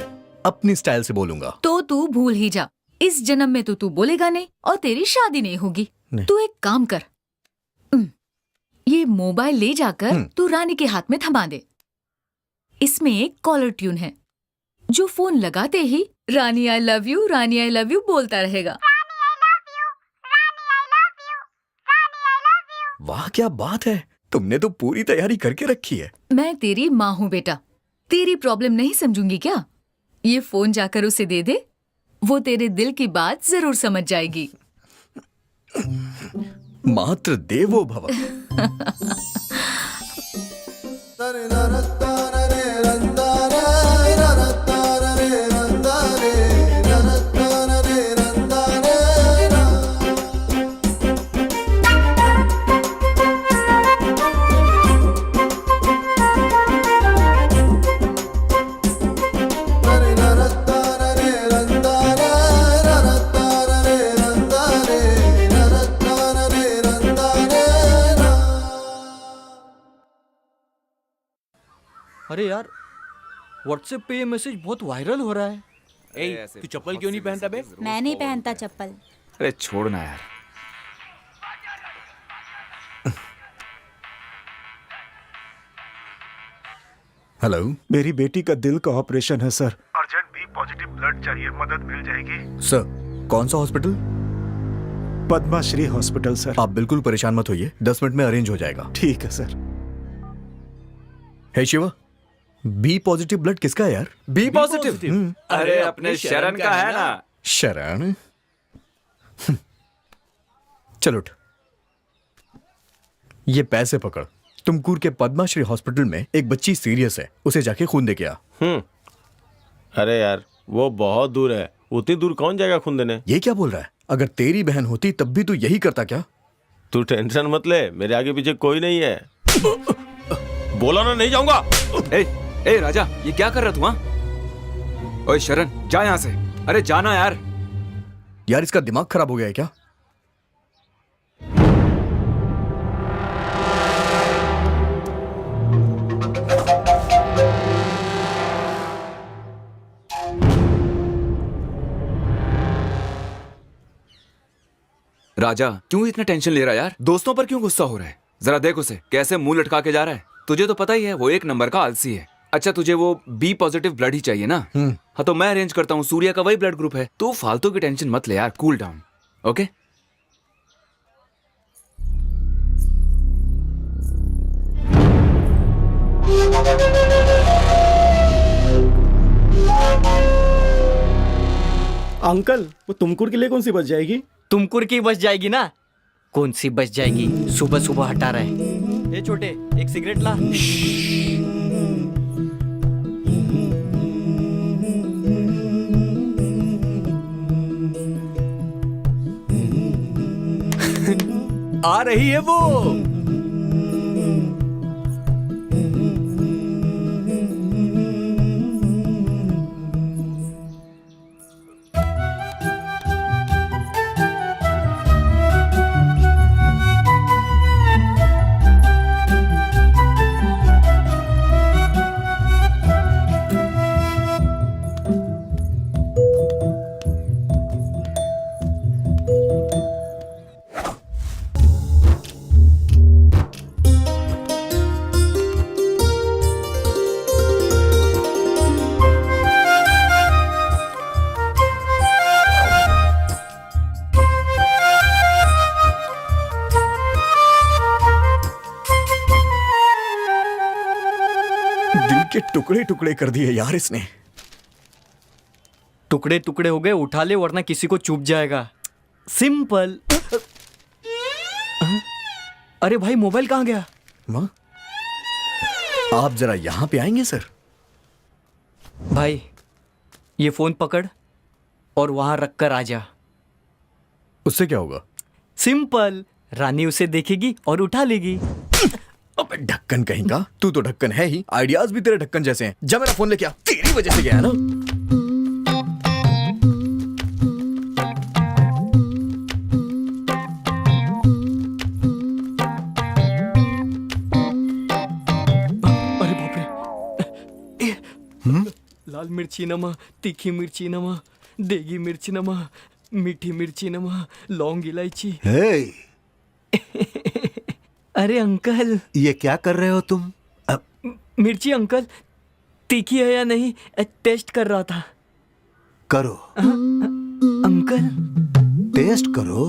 S8: अपनी स्टाइल से बोलूंगा।
S16: तो तू भूल ही जा, इस जन्म में तो तू बोलेगा नहीं और तेरी शादी नहीं होगी। तू एक काम कर, ये मोबाइल ले जाकर तू रानी के हाथ में थमा दे। इसमें एक कॉलर ट्यून है जो फोन लगाते ही Rani I love you, Rani I love you बोलता रहेगा।
S8: वाह क्या बात है, तुमने तो पूरी तैयारी करके रखी है।
S16: मैं तेरी माँ हूँ बेटा, तेरी प्रॉब्लम नहीं समझूंगी क्या? ये फोन जाकर उसे दे दे, वो तेरे दिल की बात जरूर समझ जाएगी।
S8: मात्र देवो भव।
S12: अरे यार, व्हाट्सएप पे ये मैसेज बहुत वायरल हो रहा है।
S5: ए, तू चप्पल क्यों नहीं पहनता बे?
S9: मैं नहीं पहनता चप्पल।
S11: अरे छोड़ना यार।
S8: हेलो,
S1: मेरी बेटी का दिल का ऑपरेशन है sir.
S19: Urgent B positive blood चाहिए, मदद मिल जाएगी?
S8: सर, कौन सा हॉस्पिटल?
S1: Padma Shri hospital sir.
S8: आप बिल्कुल परेशान मत होइए, 10 मिनट में अरेंज हो जाएगा।
S1: ठीक है सर।
S8: हे शिवा, बी पॉजिटिव ब्लड किसका है यार?
S12: B positive?
S11: अरे अपने शरण का है ना।
S8: शरण? चलो उठ, ये पैसे पकड़। तुमकुर के पद्माश्री हॉस्पिटल में एक बच्ची सीरियस है, उसे जाके खून दे के आ।
S3: अरे यार वो बहुत दूर है, उतनी दूर कौन जाएगा खून देने?
S8: ये क्या बोल रहा है? अगर तेरी बहन होती तब भी तू यही करता क्या?
S3: तू टेंशन मत ले, मेरे आगे पीछे कोई नहीं है। बोला ना नहीं जाऊंगा।
S11: ए राजा, ये क्या कर रहा तू? हाँ, ओए शरण, जा यहाँ से। अरे जाना यार।
S8: यार इसका दिमाग खराब हो गया है क्या?
S11: राजा, क्यों इतना टेंशन ले रहा है यार? दोस्तों पर क्यों गुस्सा हो रहा है? जरा देख उसे कैसे मुंह लटका के जा रहा है। तुझे तो पता ही है वो एक नंबर का आलसी है। अच्छा, तुझे वो बी पॉजिटिव ब्लड ही चाहिए ना? हाँ तो मैं अरेंज करता हूँ, सूर्या का वही ब्लड ग्रुप है। तू फालतू की टेंशन मत ले यार, कूल डाउन। ओके?
S10: अंकल, वो तुमकुर के लिए कौन सी बच जाएगी?
S12: तुमकुर की बच जाएगी ना।
S7: कौन सी बच जाएगी? सुबह सुबह हटा रहे।
S12: ए छोटे, एक सिगरेट ला।
S5: आ रही है वो।
S8: के टुकड़े टुकड़े कर दिए यार इसने।
S12: टुकड़े टुकड़े हो गए, उठा ले वरना किसी को चुभ जाएगा। सिंपल। अरे भाई, मोबाइल कहाँ गया?
S8: माँ, आप जरा यहां पे आएंगे सर?
S12: भाई ये फोन पकड़ और वहां रख कर आ जा।
S8: उससे क्या होगा?
S12: सिंपल, रानी उसे देखेगी और उठा लेगी।
S8: ढक्कन कहीं का। तू तो ढक्कन है ही, आइडियाज भी तेरे ढक्कन जैसे हैं। जा मेरा फोन लेके आ, तेरी वजह से गया है ना।
S12: अरे बाप रे। लाल मिर्ची नमा, तीखी मिर्ची नमा, देगी मिर्ची नमा, मीठी मिर्ची नमा, लौंग इलायची। अरे अंकल,
S14: ये क्या कर रहे हो तुम?
S12: मिर्ची अंकल तीखी है या नहीं टेस्ट कर रहा था।
S14: करो
S12: अंकल,
S14: टेस्ट करो,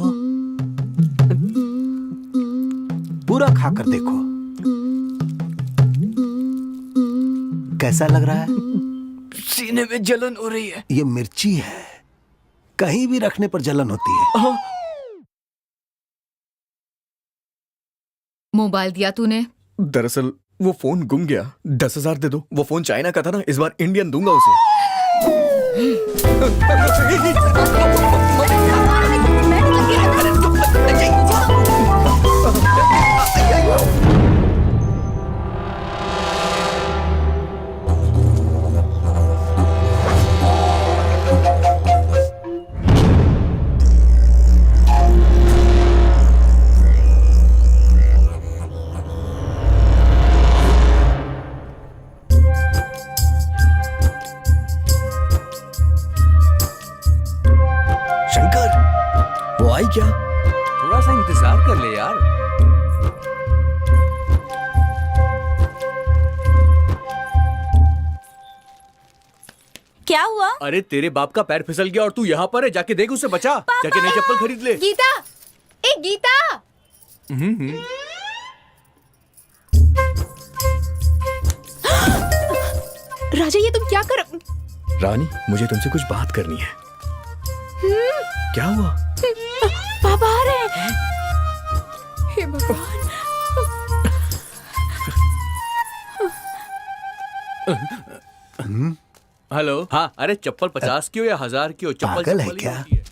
S14: पूरा खाकर देखो कैसा लग रहा है।
S12: सीने में जलन हो रही है।
S14: ये मिर्ची है, कहीं भी रखने पर जलन होती है।
S16: मोबाइल दिया तूने?
S8: दरअसल वो फोन गुम गया। 10,000 दे दो। वो फोन चाइना का था ना, इस बार इंडियन दूंगा उसे। शंकर, वो आई क्या?
S5: थोड़ा सा इंतजार कर ले यार।
S9: क्या हुआ?
S5: अरे तेरे बाप का पैर फिसल गया और तू यहाँ पर है। जाके देख, उसे बचा। जाके नई चप्पल खरीद ले।
S15: गीता, ए गीता। राजा, ये तुम क्या कर?
S8: रानी, मुझे तुमसे कुछ बात करनी है। क्या हुआ?
S15: पापा आ रहे हैं। हे भगवान।
S5: हेलो। हाँ, अरे चप्पल 50 की हो या 1000 की हो, चप्पल
S14: पागल है
S5: चप्पल ही
S14: क्या?
S5: होती है।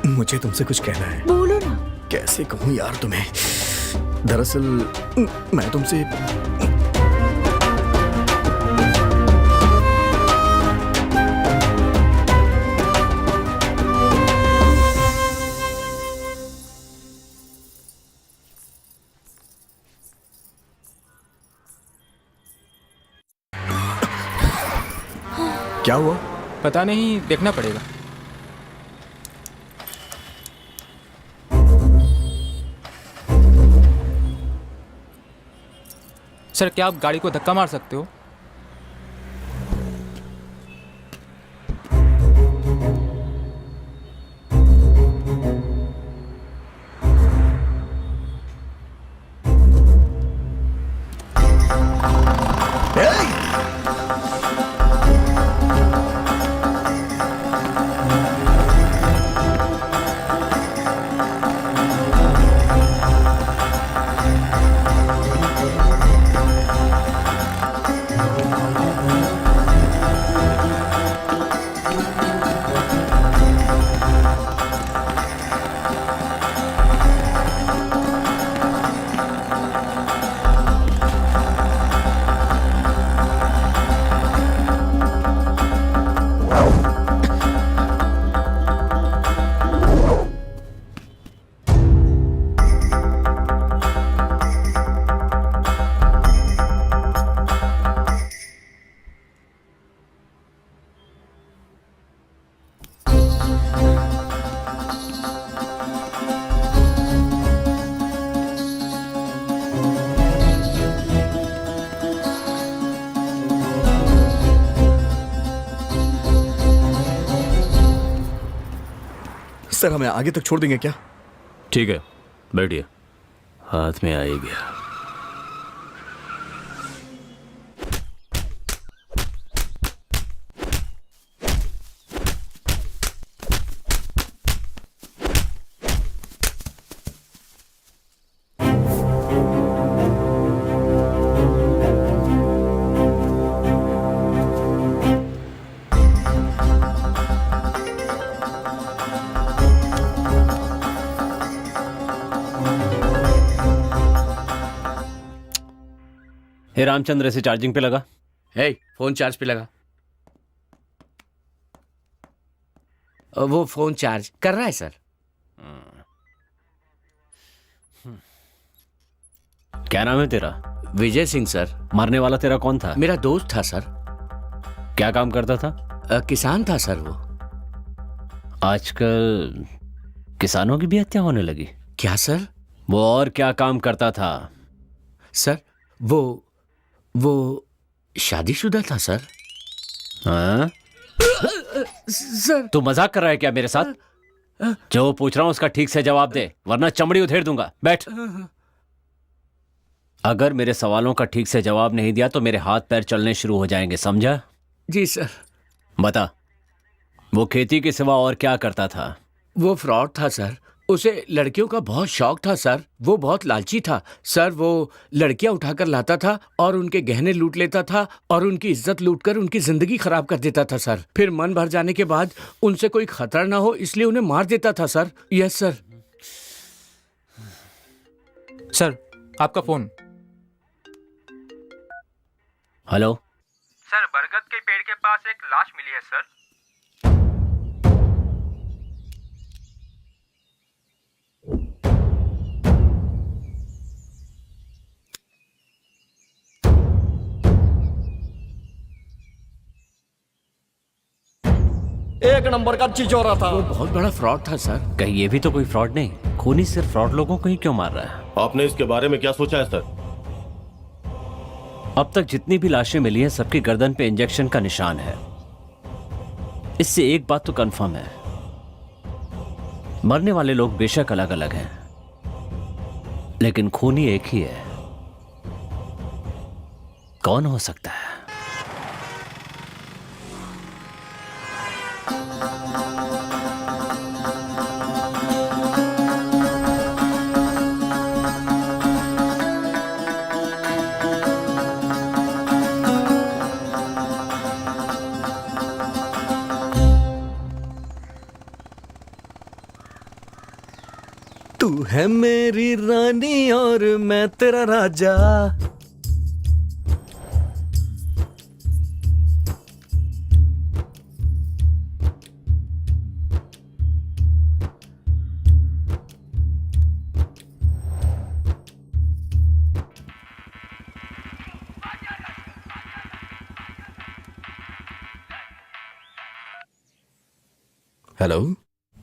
S8: मुझे तुमसे कुछ कहना है।
S15: बोलो ना।
S8: कैसे कहूँ यार तुम्हें? दरअसल मैं तुमसे क्या हुआ?
S13: पता नहीं, देखना पड़ेगा। सर, क्या आप गाड़ी को धक्का मार सकते हो?
S8: सर हमें आगे तक छोड़ देंगे क्या?
S17: ठीक है, बैठिए। हाथ में आ ही गया।
S4: हे रामचंद्र, इसे चार्जिंग पे लगा।
S7: हे, फोन चार्ज पे लगा। वो फोन चार्ज कर रहा है सर।
S4: क्या नाम है तेरा?
S7: विजय सिंह सर।
S4: मरने वाला तेरा कौन था?
S7: मेरा दोस्त था सर।
S4: क्या काम करता था?
S7: किसान था सर वो।
S4: आजकल किसानों की भी हत्या होने लगी।
S7: क्या सर?
S4: वो और क्या काम करता था?
S7: सर वो शादीशुदा था सर।
S4: हाँ?
S7: सर
S4: तू मजाक कर रहा है क्या मेरे साथ? जो पूछ रहा हूं उसका ठीक से जवाब दे, वरना चमड़ी उधेड़ दूंगा। बैठ। अगर मेरे सवालों का ठीक से जवाब नहीं दिया तो मेरे हाथ पैर चलने शुरू हो जाएंगे, समझा?
S7: जी सर।
S4: बता, वो खेती के सिवा और क्या करता था?
S7: वो फ्रॉड था सर। उसे लड़कियों का बहुत शौक था सर। वो बहुत लालची था सर। वो लड़कियां उठाकर लाता था और उनके गहने लूट लेता था और उनकी इज्जत लूटकर उनकी जिंदगी खराब कर देता था सर। फिर मन भर जाने के बाद उनसे कोई खतरा ना हो इसलिए उन्हें मार देता था सर। Yes sir.
S13: सर, आपका फोन।
S4: हेलो
S13: सर, बरगद के पेड़ के पास एक लाश मिली है सर।
S12: एक नंबर का चिचोरा था।
S7: वो बहुत बड़ा फ्रॉड था सर।
S4: कहीं ये भी तो कोई फ्रॉड नहीं? खूनी सिर्फ फ्रॉड लोगों को ही क्यों मार रहा है?
S3: आपने इसके बारे में क्या सोचा है सर?
S4: अब तक जितनी भी लाशें मिली हैं सबकी गर्दन पे इंजेक्शन का निशान है। इससे एक बात तो कंफर्म है, मरने वाले लोग बेशक अलग अलग हैं, लेकिन खूनी एक ही है। कौन हो सकता है?
S12: तू है मेरी रानी और मैं तेरा राजा।
S8: हेलो।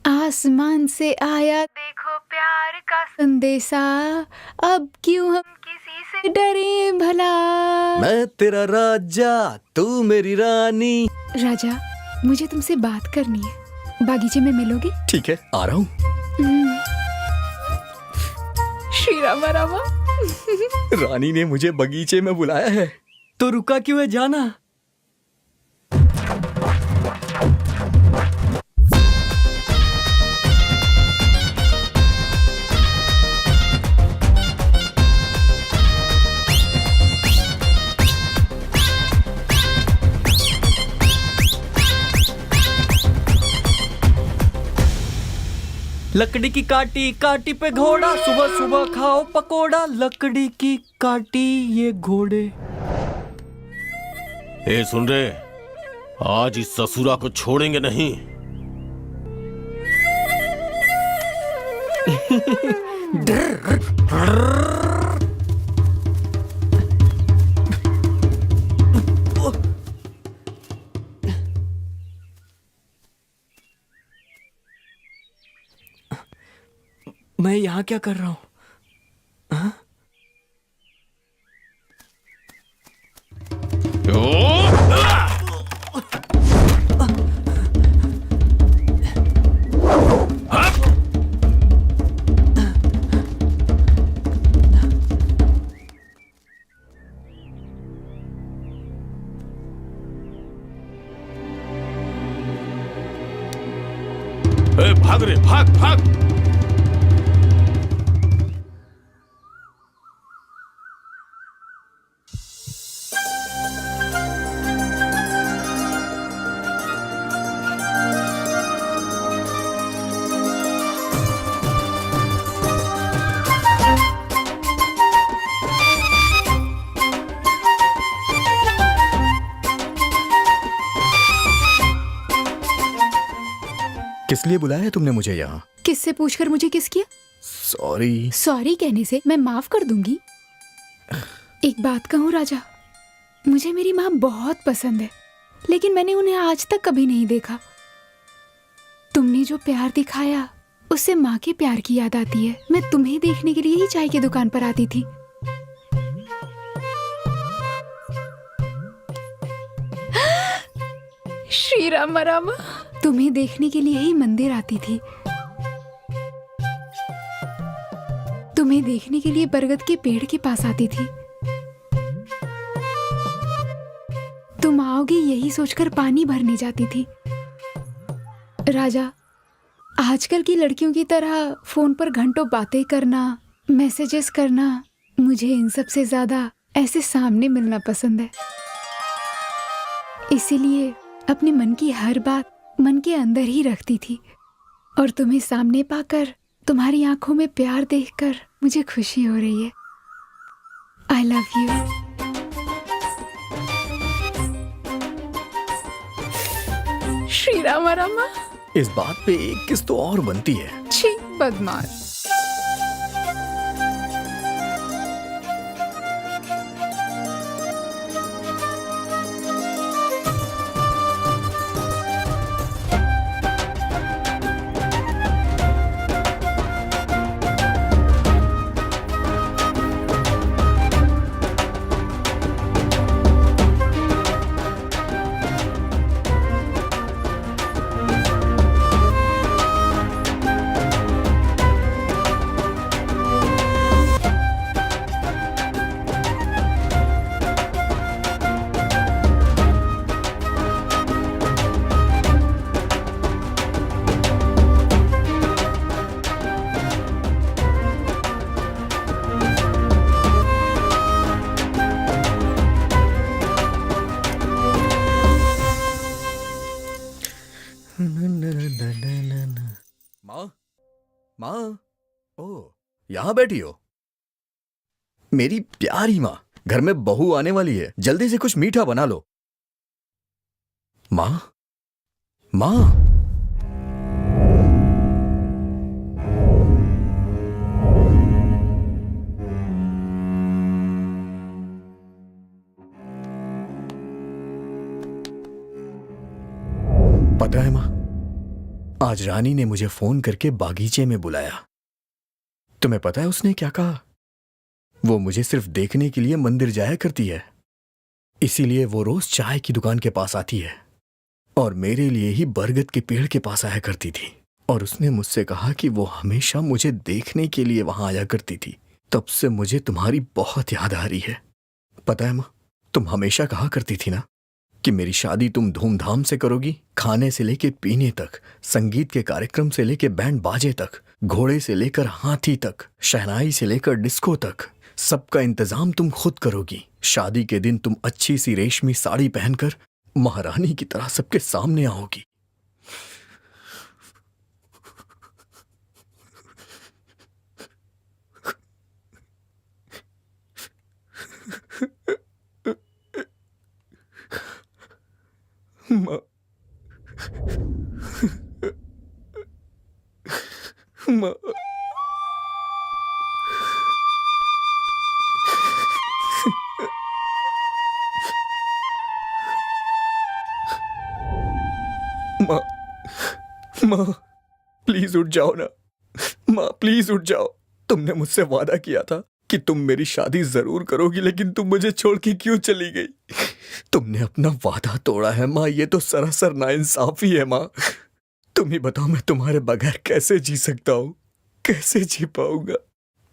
S15: आसमान से आया देखो प्यार का संदेशा, अब क्यों हम किसी से डरे भला।
S12: मैं तेरा राजा, तू मेरी रानी।
S15: राजा, मुझे तुमसे बात करनी है। बागीचे में मिलोगे?
S8: ठीक है, आ रहा हूँ।
S15: श्री रामा रामा।
S12: रानी ने मुझे बगीचे में बुलाया है, तो रुका क्यों है? जाना। लकड़ी की काटी काटी पे घोड़ा, सुबह सुबह खाओ पकोड़ा। लकड़ी की काटी ये घोड़े।
S3: ए सुन रहे, आज इस ससुरा को छोड़ेंगे नहीं।
S12: मैं यहाँ क्या कर रहा हूँ?
S3: भाग रे, भाग भाग।
S8: किस लिए बुलाया है तुमने मुझे यहाँ?
S15: किससे पूछकर मुझे किस किया?
S8: सॉरी।
S15: सॉरी कहने से मैं माफ कर दूंगी। एक बात कहूँ राजा, मुझे मेरी माँ बहुत पसंद है, लेकिन मैंने उन्हें आज तक कभी नहीं देखा। तुमने जो प्यार दिखाया उससे माँ के प्यार की याद आती है। मैं तुम्हें देखने के लिए ही चाय की दुकान पर आती थी। श्री राम राम। तुम्हें देखने के लिए ही मंदिर आती थी। तुम्हें देखने के लिए बरगद के पेड़ के पास आती थी। तुम आओगे यही सोचकर पानी भरने जाती थी। राजा, आजकल की लड़कियों की तरह फोन पर घंटों बातें करना, मैसेजेस करना, मुझे इन सब से ज्यादा ऐसे सामने मिलना पसंद है। इसीलिए अपने मन की हर बात मन के अंदर ही रखती थी, और तुम्हें सामने पाकर, तुम्हारी आंखों में प्यार देखकर मुझे खुशी हो रही है। आई लव यू। श्री रामा रामा।
S8: इस बात पे एक किस तो और बनती है।
S15: छी, बदमाश।
S8: माँ, ओ, यहाँ बैठी हो? मेरी प्यारी माँ, घर में बहू आने वाली है, जल्दी से कुछ मीठा बना लो। माँ, माँ। पता है माँ, आज रानी ने मुझे फोन करके बागीचे में बुलाया। तुम्हें पता है उसने क्या कहा? वो मुझे सिर्फ देखने के लिए मंदिर जाया करती है, इसीलिए वो रोज चाय की दुकान के पास आती है, और मेरे लिए ही बरगद के पेड़ के पास आया करती थी। और उसने मुझसे कहा कि वो हमेशा मुझे देखने के लिए वहां आया करती थी। तब से मुझे तुम्हारी बहुत याद आ रही है। पता है माँ, तुम हमेशा कहा करती थी ना कि मेरी शादी तुम धूमधाम से करोगी, खाने से लेके पीने तक, संगीत के कार्यक्रम से लेके बैंड बाजे तक, घोड़े से लेकर हाथी तक, शहनाई से लेकर डिस्को तक, सबका इंतजाम तुम खुद करोगी। शादी के दिन तुम अच्छी सी रेशमी साड़ी पहनकर महारानी की तरह सबके सामने आओगी। माँ, माँ, माँ, माँ, प्लीज उठ जाओ ना। माँ, प्लीज उठ जाओ। तुमने मुझसे वादा किया था कि तुम मेरी शादी जरूर करोगी, लेकिन तुम मुझे छोड़ के क्यों चली गई? तुमने अपना वादा तोड़ा है माँ, ये तो सरासर नाइंसाफी है माँ। तुम ही बताओ, मैं तुम्हारे बगैर कैसे जी सकता हूँ, कैसे जी पाऊंगा?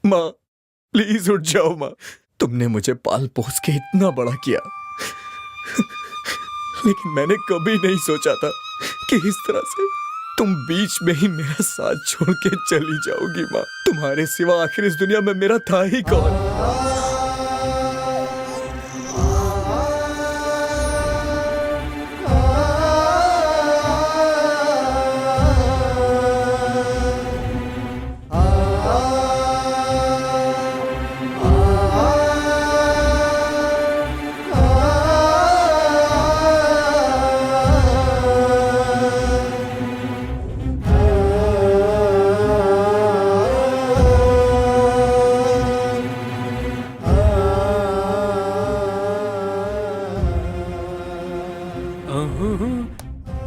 S8: माँ, प्लीज उठ जाओ माँ। तुमने मुझे पाल पोस के इतना बड़ा किया, लेकिन मैंने कभी नहीं सोचा था कि इस तरह से
S12: तुम बीच में ही मेरा साथ छोड़ के चली जाओगी माँ। तुम्हारे सिवा आखिर इस दुनिया में मेरा था ही कौन।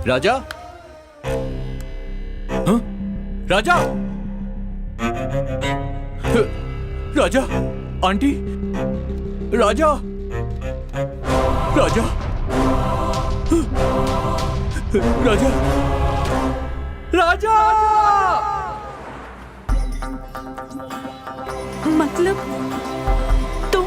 S5: राजा, हाँ? राजा, राजा, आंटी, राजा, राजा, राजा, राजा।
S9: मतलब तुम?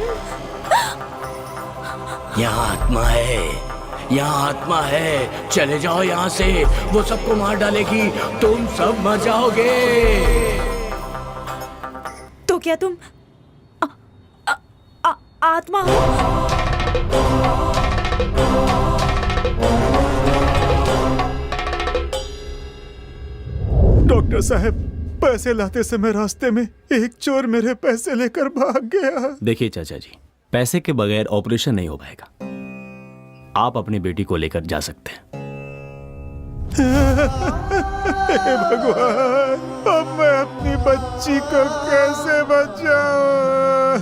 S2: यहाँ आत्मा है, यहाँ आत्मा है। चले जाओ यहाँ से, वो सबको मार डालेगी, तुम सब मर जाओगे।
S9: तो क्या तुम आत्मा हो?
S1: डॉक्टर साहब, पैसे लाते समय रास्ते में एक चोर मेरे पैसे लेकर भाग गया।
S17: देखिए चाचा जी, पैसे के बगैर ऑपरेशन नहीं हो पाएगा। आप अपनी बेटी को लेकर जा सकते हैं।
S1: हे भगवान, अब मैं अपनी बच्ची को कैसे बचाऊं?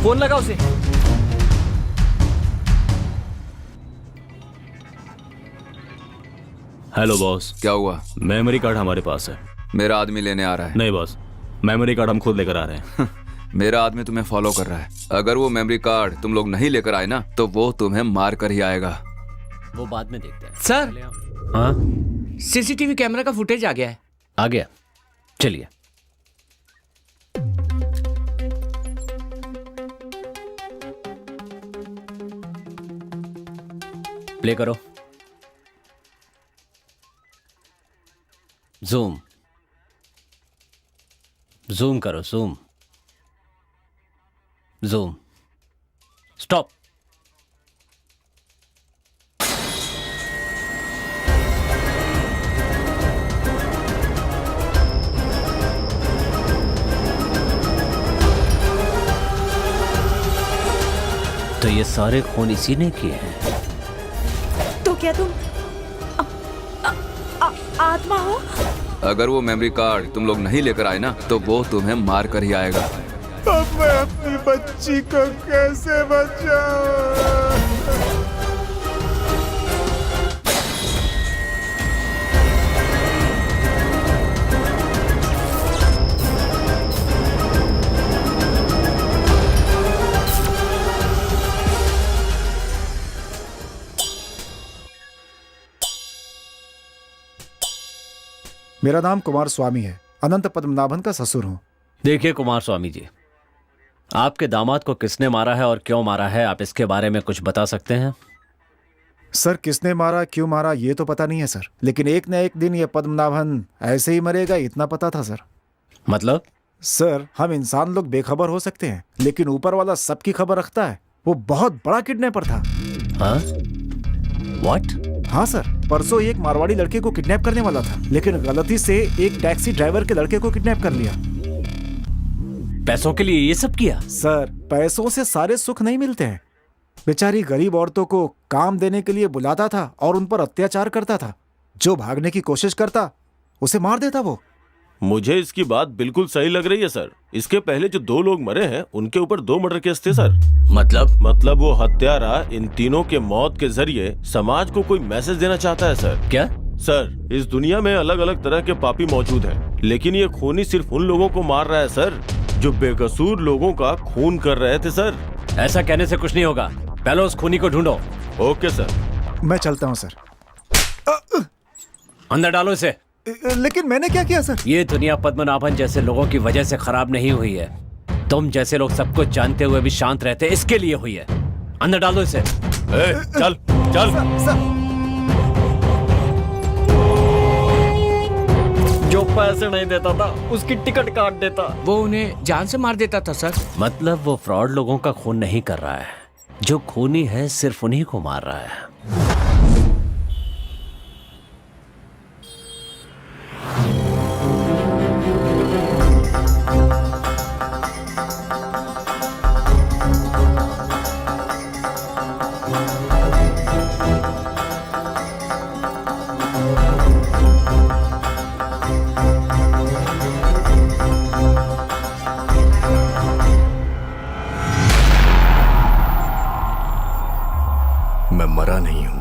S12: फोन लगा उसे।
S17: Hello boss.
S11: क्या हुआ?
S17: मेमोरी कार्ड हमारे पास है।
S11: मेरा आदमी लेने आ रहा है।
S17: नहीं बॉस, मेमोरी कार्ड हम खुद लेकर आ रहे हैं।
S11: मेरा आदमी तुम्हें फॉलो कर रहा है। अगर वो मेमोरी कार्ड तुम लोग नहीं लेकर आए ना, तो वो तुम्हें मार कर ही आएगा।
S4: वो बाद में देखते हैं।
S7: सर,
S4: हाँ,
S7: सीसीटीवी कैमरा का फुटेज आ गया है।
S4: आ गया, चलिए। प्ले करो। जूम जूम करो, जूम जूम। स्टॉप। तो ये सारे खून इसी ने किए हैं।
S9: तो क्या तुम आत्मा हो?
S11: अगर वो मेमोरी कार्ड तुम लोग नहीं लेकर आए ना, तो वो तुम्हें मार कर ही आएगा।
S1: अब मैं अपनी बच्ची को कैसे बचाऊं? मेरा नाम कुमार स्वामी है, अनंत पद्मनाभन का ससुर हूँ।
S4: देखिए कुमार स्वामी जी, आपके दामाद को किसने मारा है और क्यों मारा है, आप इसके बारे में कुछ बता सकते हैं?
S1: सर, किसने मारा, क्यों मारा, ये तो पता नहीं है सर, लेकिन एक न एक दिन ये पद्मनाभन ऐसे ही मरेगा, इतना पता था सर।
S4: मतलब?
S1: सर, हम इंसान लोग बेखबर हो सकते हैं, लेकिन ऊपर वाला सबकी खबर रखता है। वो बहुत बड़ा किडनैपर था।
S4: हाँ? What?
S1: हाँ सर, परसों एक मारवाड़ी लड़के को किडनैप करने वाला था, लेकिन गलती से एक टैक्सी ड्राइवर के लड़के को किडनैप कर लिया।
S4: पैसों के लिए ये सब किया?
S1: सर, पैसों से सारे सुख नहीं मिलते हैं। बेचारी गरीब औरतों को काम देने के लिए बुलाता था और उन पर अत्याचार करता था। जो भागने की कोशिश करता उसे मार देता वो।
S3: मुझे इसकी बात बिल्कुल सही लग रही है सर। इसके पहले जो 2 लोग मरे हैं उनके ऊपर 2 मर्डर केस थे सर। मतलब वो हत्यारा इन तीनों के मौत के जरिए समाज को कोई मैसेज देना चाहता है सर।
S4: क्या?
S3: सर, इस दुनिया में अलग अलग तरह के पापी मौजूद हैं, लेकिन ये खूनी सिर्फ उन लोगों को मार रहा है सर जो बेकसूर लोगों का खून कर रहे थे सर।
S4: ऐसा कहने से कुछ नहीं होगा, पहले उस खूनी को ढूंढो।
S3: Okay sir.
S1: मैं चलता हूँ सर।
S4: अंदर डालो इसे।
S1: लेकिन मैंने क्या किया सर?
S4: ये दुनिया पद्मनाभन जैसे लोगों की वजह से खराब नहीं हुई है। तुम जैसे लोग सब कुछ जानते हुए भी शांत रहते इसके लिए हुई है। अंदर डाल दो इसे।
S3: चल चल।
S12: जो पैसे नहीं देता था उसकी टिकट काट देता।
S7: वो उन्हें जान से मार देता था सर।
S4: मतलब वो फ्रॉड लोगों का खून नहीं कर रहा है, जो खूनी है सिर्फ उन्हीं को मार रहा है।
S8: मैं मरा नहीं हूं।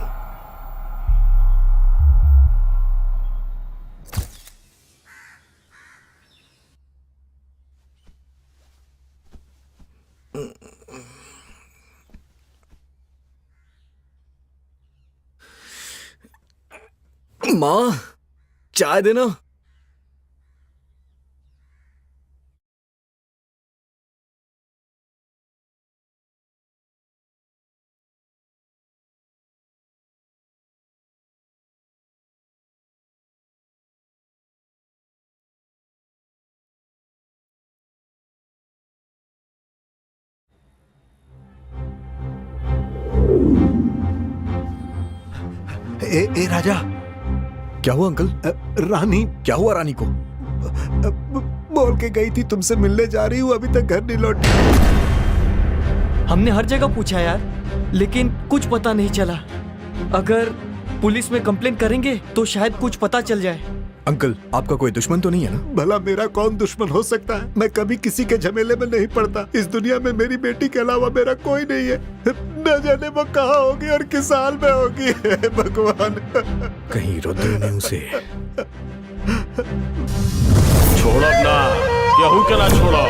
S12: माँ, चाय देना।
S14: ए राजा।
S8: क्या हुआ अंकल?
S14: रानी।
S8: क्या हुआ रानी को?
S14: बोल के गई थी तुमसे मिलने जा रही हूँ, अभी तक घर नहीं लौटी।
S12: हमने हर जगह पूछा यार, लेकिन कुछ पता नहीं चला। अगर पुलिस में कंप्लेंट करेंगे तो शायद कुछ पता चल जाए।
S8: अंकल, आपका कोई दुश्मन तो नहीं है ना?
S14: भला मेरा कौन दुश्मन हो सकता है? मैं कभी किसी के झमेले में नहीं पड़ता। इस दुनिया में मेरी बेटी के अलावा मेरा कोई नहीं है। न जाने वो कहाँ होगी और किस हाल में होगी। भगवान।
S8: कहीं रुद्र ने उसे
S3: छोड़ो अपना, केहू के ना छोड़ो।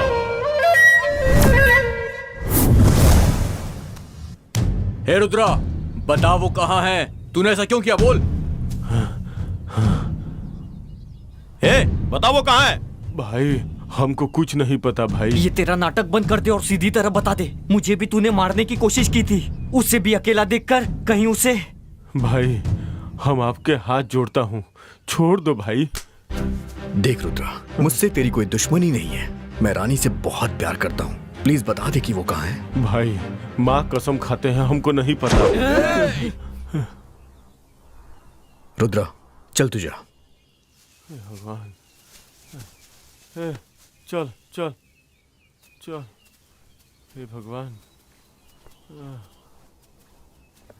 S5: हे रुद्रा, बता वो कहाँ है? तूने ऐसा क्यों किया? बोल।
S3: ए, बता वो कहाँ है? भाई हमको कुछ नहीं पता भाई।
S12: ये तेरा नाटक बंद कर दे और सीधी तरह बता दे। मुझे भी तूने मारने की कोशिश की थी, उससे भी अकेला देखकर कहीं उसे।
S3: भाई हम आपके हाथ जोड़ता हूँ, छोड़ दो भाई।
S8: देख रुद्रा, मुझसे तेरी कोई दुश्मनी नहीं है। मैं रानी से बहुत प्यार करता हूँ। प्लीज बता दे कि वो कहाँ है।
S3: भाई माँ कसम खाते हैं, हमको नहीं पता।
S8: रुद्रा चल तू जा।
S3: भगवान, चल चल चल। हे भगवान।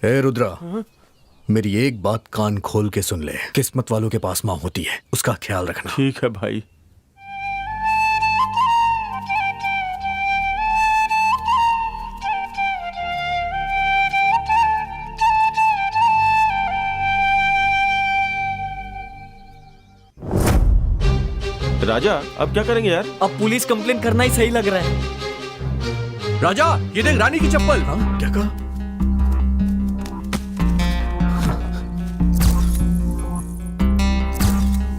S8: हे रुद्रा, मेरी एक बात कान खोल के सुन ले। किस्मत वालों के पास माँ होती है, उसका ख्याल रखना।
S3: ठीक है भाई। राजा अब क्या करेंगे यार?
S12: अब पुलिस कंप्लेंट करना ही सही लग रहा है।
S5: राजा, ये देख रानी की चप्पल।
S8: हाँ, क्या कहा?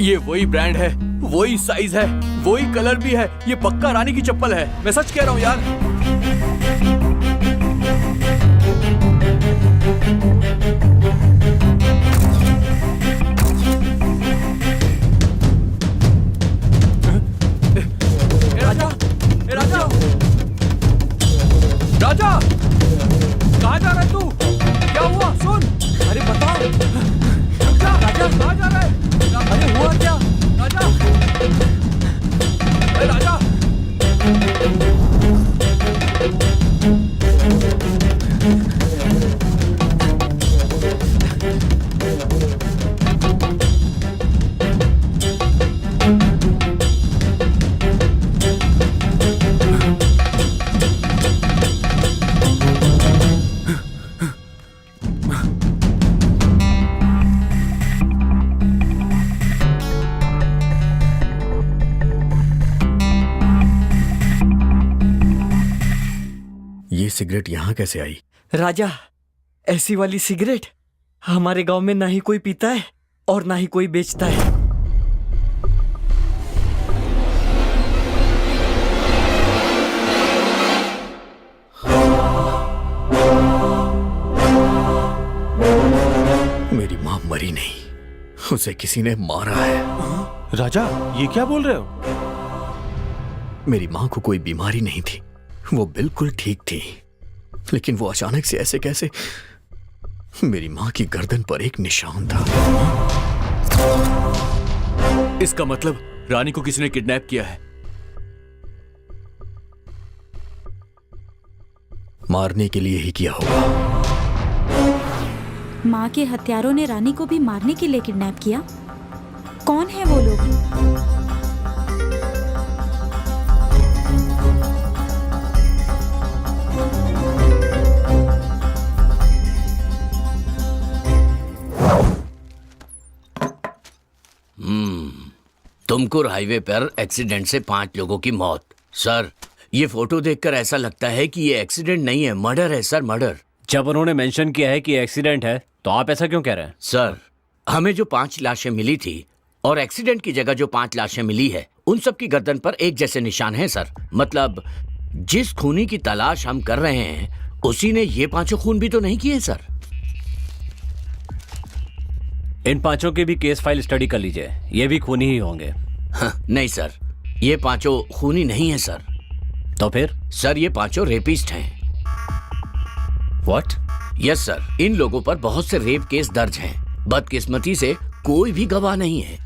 S5: ये वही ब्रांड है, वही साइज है, वही कलर भी है। ये पक्का रानी की चप्पल है, मैं सच कह रहा हूँ यार। राजा, कहाँ जा रहा है तू? क्या हुआ? सुन। अरे बता। रुक जा। राजा कहाँ जा रहा है? अरे हुआ क्या? राजा, अरे राजा।
S8: सिगरेट यहाँ कैसे आई?
S12: राजा, ऐसी वाली सिगरेट हमारे गांव में ना ही कोई पीता है और ना ही कोई बेचता है।
S8: बीमारी नहीं, उसे किसी ने मारा है।
S3: राजा, ये क्या बोल रहे हो?
S8: मेरी माँ को कोई बीमारी नहीं थी, वो बिल्कुल ठीक थी, लेकिन वो अचानक से ऐसे कैसे? मेरी माँ की गर्दन पर एक निशान था।
S5: इसका मतलब रानी को किसी ने किडनैप किया है।
S8: मारने के लिए ही किया होगा।
S9: माँ के हत्यारों ने रानी को भी मारने के लिए किडनैप किया? कौन है वो लोग?
S2: तुमकुर हाईवे पर एक्सीडेंट से 5 लोगों की मौत। सर, ये फोटो देखकर ऐसा लगता है कि ये एक्सीडेंट नहीं है, मर्डर है सर, मर्डर।
S4: जब उन्होंने मेंशन किया है कि एक्सीडेंट है, तो आप ऐसा क्यों कह रहे हैं?
S2: सर, हमें जो 5 लाशें मिली थी और एक्सीडेंट की जगह जो 5 लाशें मिली है, उन सब की गर्दन पर एक जैसे निशान हैं सर। मतलब जिस खूनी की तलाश हम कर रहे हैं, उसी ने ये 5 खून भी तो नहीं किए सर।
S4: इन 5 की भी केस फाइल स्टडी कर लीजिए, ये भी खूनी ही होंगे।
S2: नहीं सर, ये 5 खूनी नहीं है सर।
S4: तो फिर?
S2: सर, ये 5 रेपिस्ट हैं।
S4: व्हाट?
S2: यस सर, इन लोगों पर बहुत से रेप केस दर्ज हैं। बदकिस्मती से कोई भी गवाह नहीं है।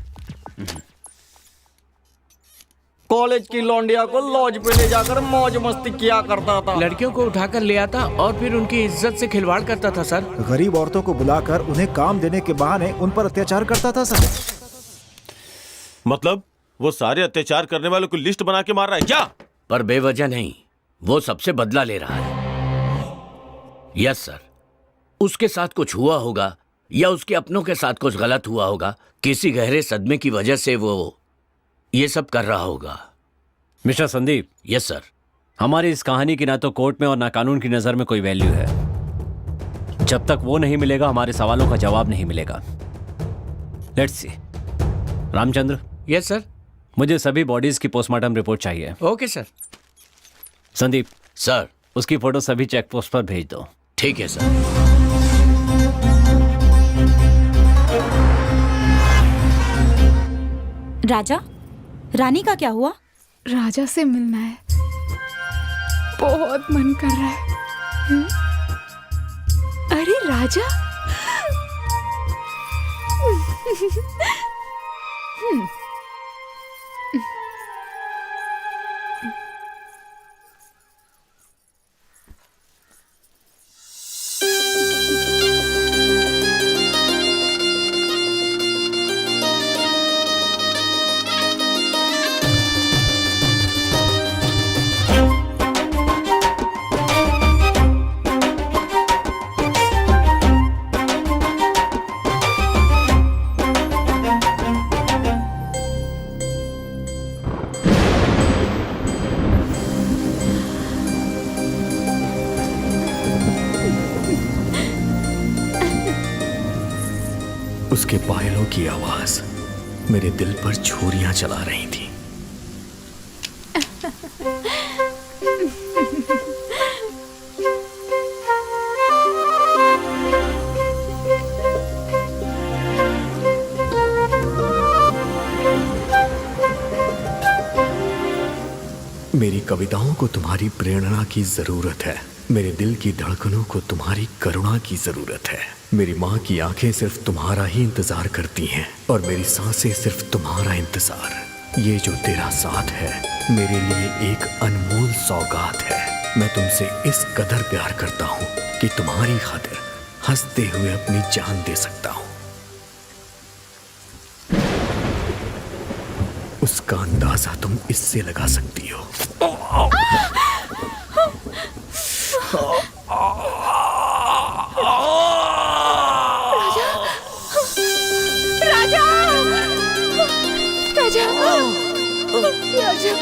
S12: कॉलेज की लौंडिया को लॉज पे ले जाकर मौज मस्ती किया करता था।
S7: लड़कियों को उठाकर ले आता और फिर उनकी इज्जत से खिलवाड़ करता था सर।
S1: गरीब औरतों को बुलाकर उन्हें काम देने के बहाने उन पर अत्याचार करता था सर।
S3: मतलब वो सारे अत्याचार करने वालों की लिस्ट बना के मार रहा है क्या?
S2: पर बेवजह नहीं, वो सबसे बदला ले रहा है। यस सर, उसके साथ कुछ हुआ होगा या उसके अपनों के साथ कुछ गलत हुआ होगा। किसी गहरे सदमे की वजह से वो ये सब कर रहा होगा।
S4: मिस्टर संदीप।
S2: Yes sir.
S4: हमारी इस कहानी की ना तो कोर्ट में और ना कानून की नजर में कोई वैल्यू है। जब तक वो नहीं मिलेगा, हमारे सवालों का जवाब नहीं मिलेगा। Let's see. Ramchandra.
S7: Yes sir.
S4: मुझे सभी बॉडीज की पोस्टमार्टम रिपोर्ट चाहिए।
S7: Okay sir.
S4: संदीप।
S2: सर।
S4: उसकी फोटो सभी चेक पोस्ट पर भेज दो।
S2: ठीक है सर।
S9: राजा, रानी का क्या हुआ?
S15: राजा से मिलना है, बहुत मन कर रहा है। अरे राजा।
S8: उसके पायलों की आवाज मेरे दिल पर छुरियां चला रही थी। मेरी कविताओं को तुम्हारी प्रेरणा की जरूरत है। मेरे दिल की धड़कनों को तुम्हारी करुणा की जरूरत है। मेरी माँ की आंखें सिर्फ तुम्हारा ही इंतजार करती हैं और मेरी सांसें सिर्फ तुम्हारा इंतजार। ये जो तेरा साथ है मेरे लिए एक अनमोल सौगात है। मैं तुमसे इस कदर प्यार करता हूँ कि तुम्हारी खातिर हंसते हुए अपनी जान दे सकता हूँ। उसका अंदाजा तुम इससे लगा सकती हो।
S15: राजा, राजा, राजा,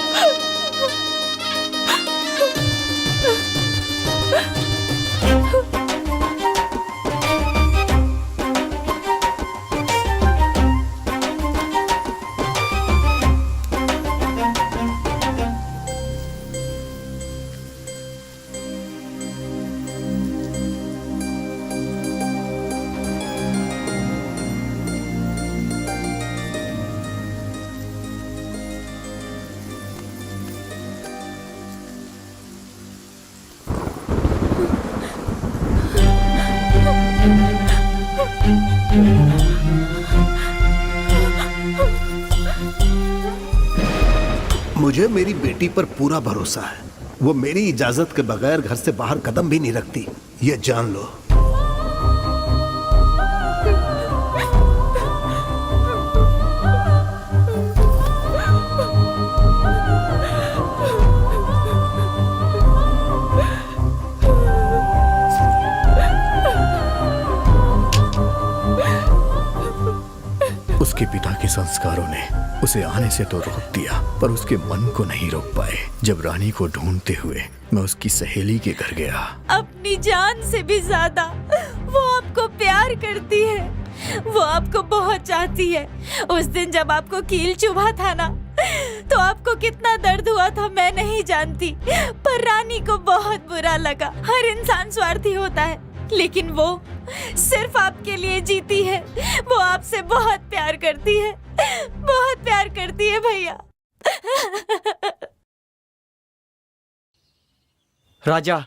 S14: मुझे मेरी बेटी पर पूरा भरोसा है। वो मेरी इजाजत के बगैर घर से बाहर कदम भी नहीं रखती, ये जान लो।
S8: उसके पिता के संस्कारों ने उसे आने से तो रोक दिया, पर उसके मन को नहीं रोक पाए। जब रानी को ढूंढते हुए मैं उसकी सहेली के घर गया।
S18: अपनी जान से भी ज्यादा वो आपको प्यार करती है, वो आपको बहुत चाहती है। उस दिन जब आपको कील चुभा था ना, तो आपको कितना दर्द हुआ था मैं नहीं जानती, पर रानी को बहुत बुरा लगा। हर इंसान स्वार्थी होता है, लेकिन वो सिर्फ आपके लिए जीती है। वो आपसे बहुत प्यार करती है, बहुत प्यार करती है भैया।
S12: राजा,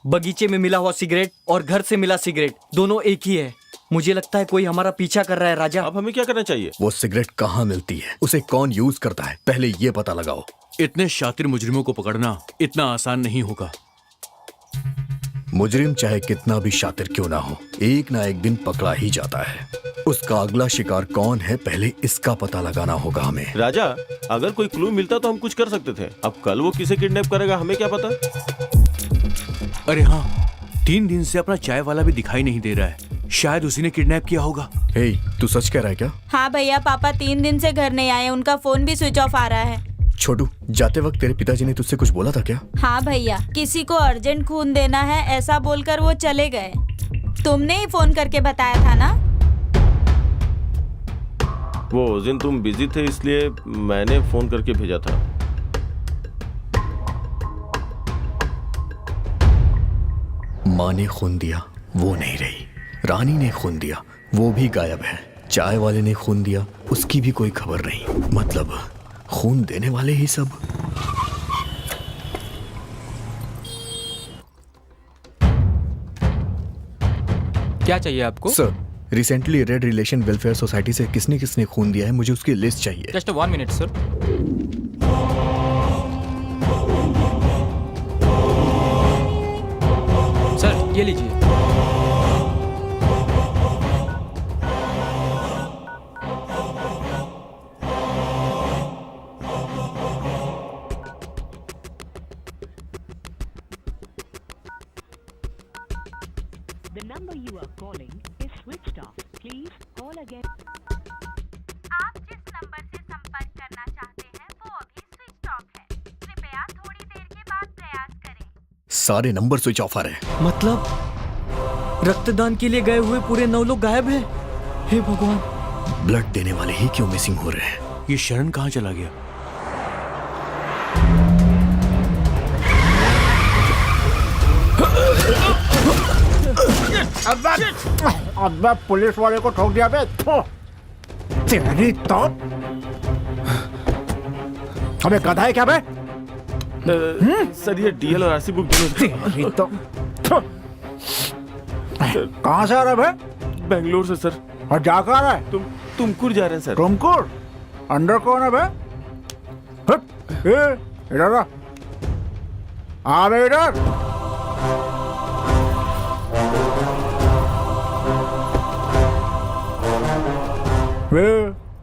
S12: बगीचे में मिला हुआ सिगरेट और घर से मिला सिगरेट दोनों एक ही है। मुझे लगता है कोई हमारा पीछा कर रहा है। राजा,
S3: अब हमें क्या करना चाहिए?
S8: वो सिगरेट कहाँ मिलती है, उसे कौन यूज करता है, पहले ये पता लगाओ।
S5: इतने शातिर मुजरिमों को पकड़ना इतना आसान नहीं होगा।
S8: मुजरिम चाहे कितना भी शातिर क्यों ना हो, एक ना एक दिन पकड़ा ही जाता है। उसका अगला शिकार कौन है, पहले इसका पता लगाना होगा हमें।
S3: राजा, अगर कोई क्लू मिलता तो हम कुछ कर सकते थे। अब कल वो किसे किडनैप करेगा हमें क्या पता।
S5: अरे हाँ, 3 दिन से अपना चाय वाला भी दिखाई नहीं दे रहा है। शायद उसी ने किडनैप किया होगा।
S8: हे, तू सच कह रहा है क्या?
S9: हाँ भैया, पापा 3 दिन से घर नहीं आए, उनका फोन भी स्विच ऑफ आ रहा है।
S8: छोटू, जाते वक्त तेरे पिताजी ने तुझसे कुछ बोला था क्या?
S9: हाँ भैया, किसी को अर्जेंट खून देना है ऐसा बोलकर वो चले गए। तुमने ही फोन करके बताया था ना?
S3: वो उस दिन तुम बिजी थे इसलिए मैंने फोन करके भेजा था।
S8: माँ ने खून दिया, वो नहीं रही। रानी ने खून दिया, वो भी गायब है। चाय वाले ने खून दिया, उसकी भी कोई खबर नहीं। मतलब खून देने वाले ही सब।
S13: क्या चाहिए आपको?
S8: Sir, recently red relation welfare society से किसने किसने खून दिया है, मुझे उसकी लिस्ट चाहिए।
S13: Just 1 minute sir. सर ये लीजिए।
S20: आप जिस नंबर से संपर्क करना चाहते हैं वो अभी स्विच ऑफ है। कृपया थोड़ी देर के बाद प्रयास करें।
S8: सारे नंबर स्विच ऑफ आ रहे हैं।
S12: मतलब रक्तदान के लिए गए हुए पूरे 9 लोग गायब हैं। हे भगवान,
S8: ब्लड देने वाले ही क्यों मिसिंग हो रहे हैं?
S5: ये शरण कहाँ चला गया?
S6: अबे पुलिस वाले को ठोक दिया बे। तेरी तो हमें गधा है क्या बे?
S3: सर ये डीएल और आरसी बुक
S6: तेरी तो कहाँ से आ रहा है बे?
S3: बेंगलोर से सर।
S6: और जा कहाँ रहा है?
S3: तुमकुर जा रहे हैं सर।
S6: तुमकुर? अंदर कौन है बे? इधर आ। आ बे इधर।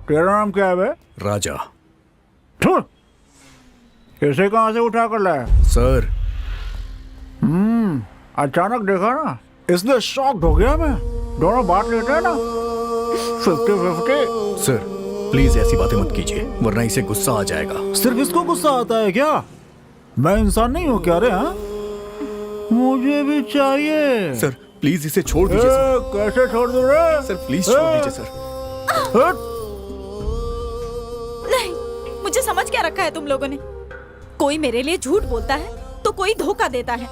S6: तेरा नाम क्या है बे?
S8: राजा।
S6: इसे कहाँ से उठा कर लाया?
S8: सर।
S6: अचानक देखा ना, इसलिए शॉक्ड हो गया मैं। दोनों बात लेते हैं ना 50-50।
S8: सर प्लीज ऐसी बातें मत कीजिए, वरना इसे गुस्सा आ जाएगा।
S6: सिर्फ इसको गुस्सा आता है क्या? मैं इंसान नहीं हूँ क्या रे? हाँ, मुझे भी चाहिए।
S8: सर प्लीज इसे छोड़ दीजिए।
S6: कैसे छोड़ दूँ रे?
S8: सर प्लीज छोड़ दीजिए सर।
S9: नहीं, मुझे समझ क्या रखा है तुम लोगों ने? कोई मेरे लिए झूठ बोलता है तो कोई धोखा देता है,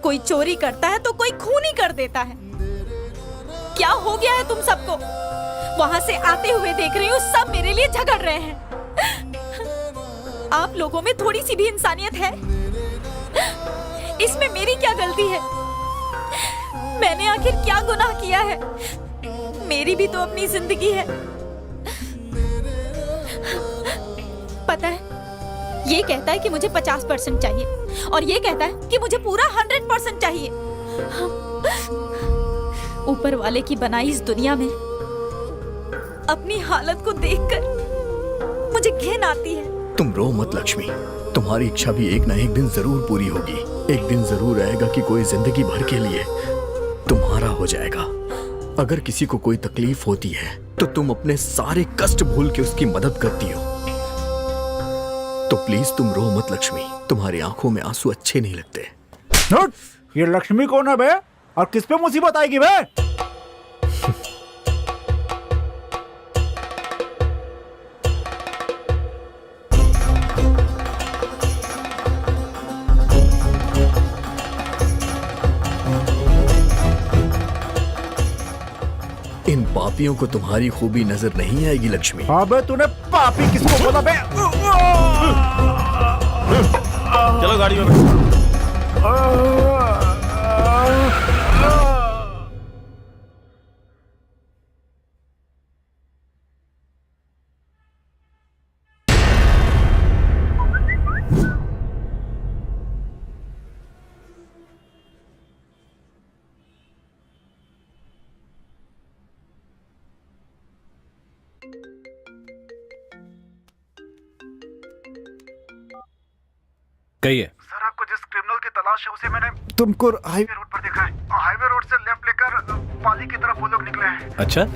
S9: कोई चोरी करता है तो कोई खून ही कर देता है। क्या हो गया है तुम सबको? वहां से आते हुए देख रही हूँ सब मेरे लिए झगड़ रहे हैं। आप लोगों में थोड़ी सी भी इंसानियत है? इसमें मेरी क्या गलती है? मैंने आखिर क्या गुनाह किया है?
S18: मेरी भी तो अपनी जिंदगी है। पता है, ये कहता है कि मुझे 50% चाहिए और ये कहता है कि मुझे पूरा 100% चाहिए। ऊपर वाले की बनाई इस दुनिया में अपनी हालत को देखकर मुझे घिन आती है।
S8: तुम रो मत लक्ष्मी, तुम्हारी इच्छा भी एक ना एक दिन जरूर पूरी होगी। एक दिन जरूर आएगा कि कोई जिंदगी भर के लिए तुम्हारा हो जाएगा। अगर किसी को कोई तकलीफ होती है तो तुम अपने सारे कष्ट भूल के उसकी मदद करती हो। तो प्लीज तुम रो मत लक्ष्मी, तुम्हारी आंखों में आंसू अच्छे नहीं लगते।
S6: ये लक्ष्मी कौन है बे? और किस पे मुसीबत आएगी बे?
S8: इन पापियों को तुम्हारी खूबी नजर नहीं आएगी लक्ष्मी।
S6: हाँ बे, तूने पापी किसको बोला बे?
S3: चलो गाड़ी में बैठो।
S4: कहिए।
S19: सर, आपको जिस क्रिमिनल की तलाश है उसे मैंने
S1: तुमको
S19: हाईवे रोड पर देखा है। हाईवे रोड से लेफ्ट लेकर पाली की तरफ वो लोग निकले हैं।
S4: अच्छा,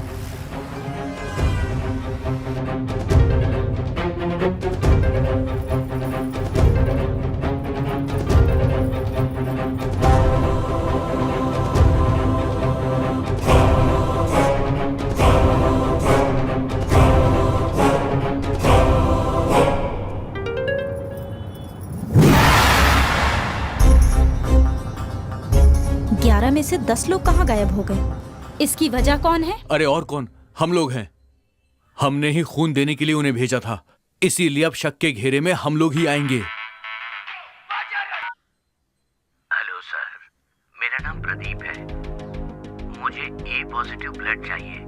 S9: में से 10 लोग कहाँ गायब हो गए? इसकी वजह कौन है?
S5: अरे और कौन, हम लोग हैं। हमने ही खून देने के लिए उन्हें भेजा था, इसीलिए अब शक के घेरे में हम लोग ही आएंगे।
S2: हेलो सर, मेरा नाम प्रदीप है। मुझे ए पॉजिटिव ब्लड चाहिए,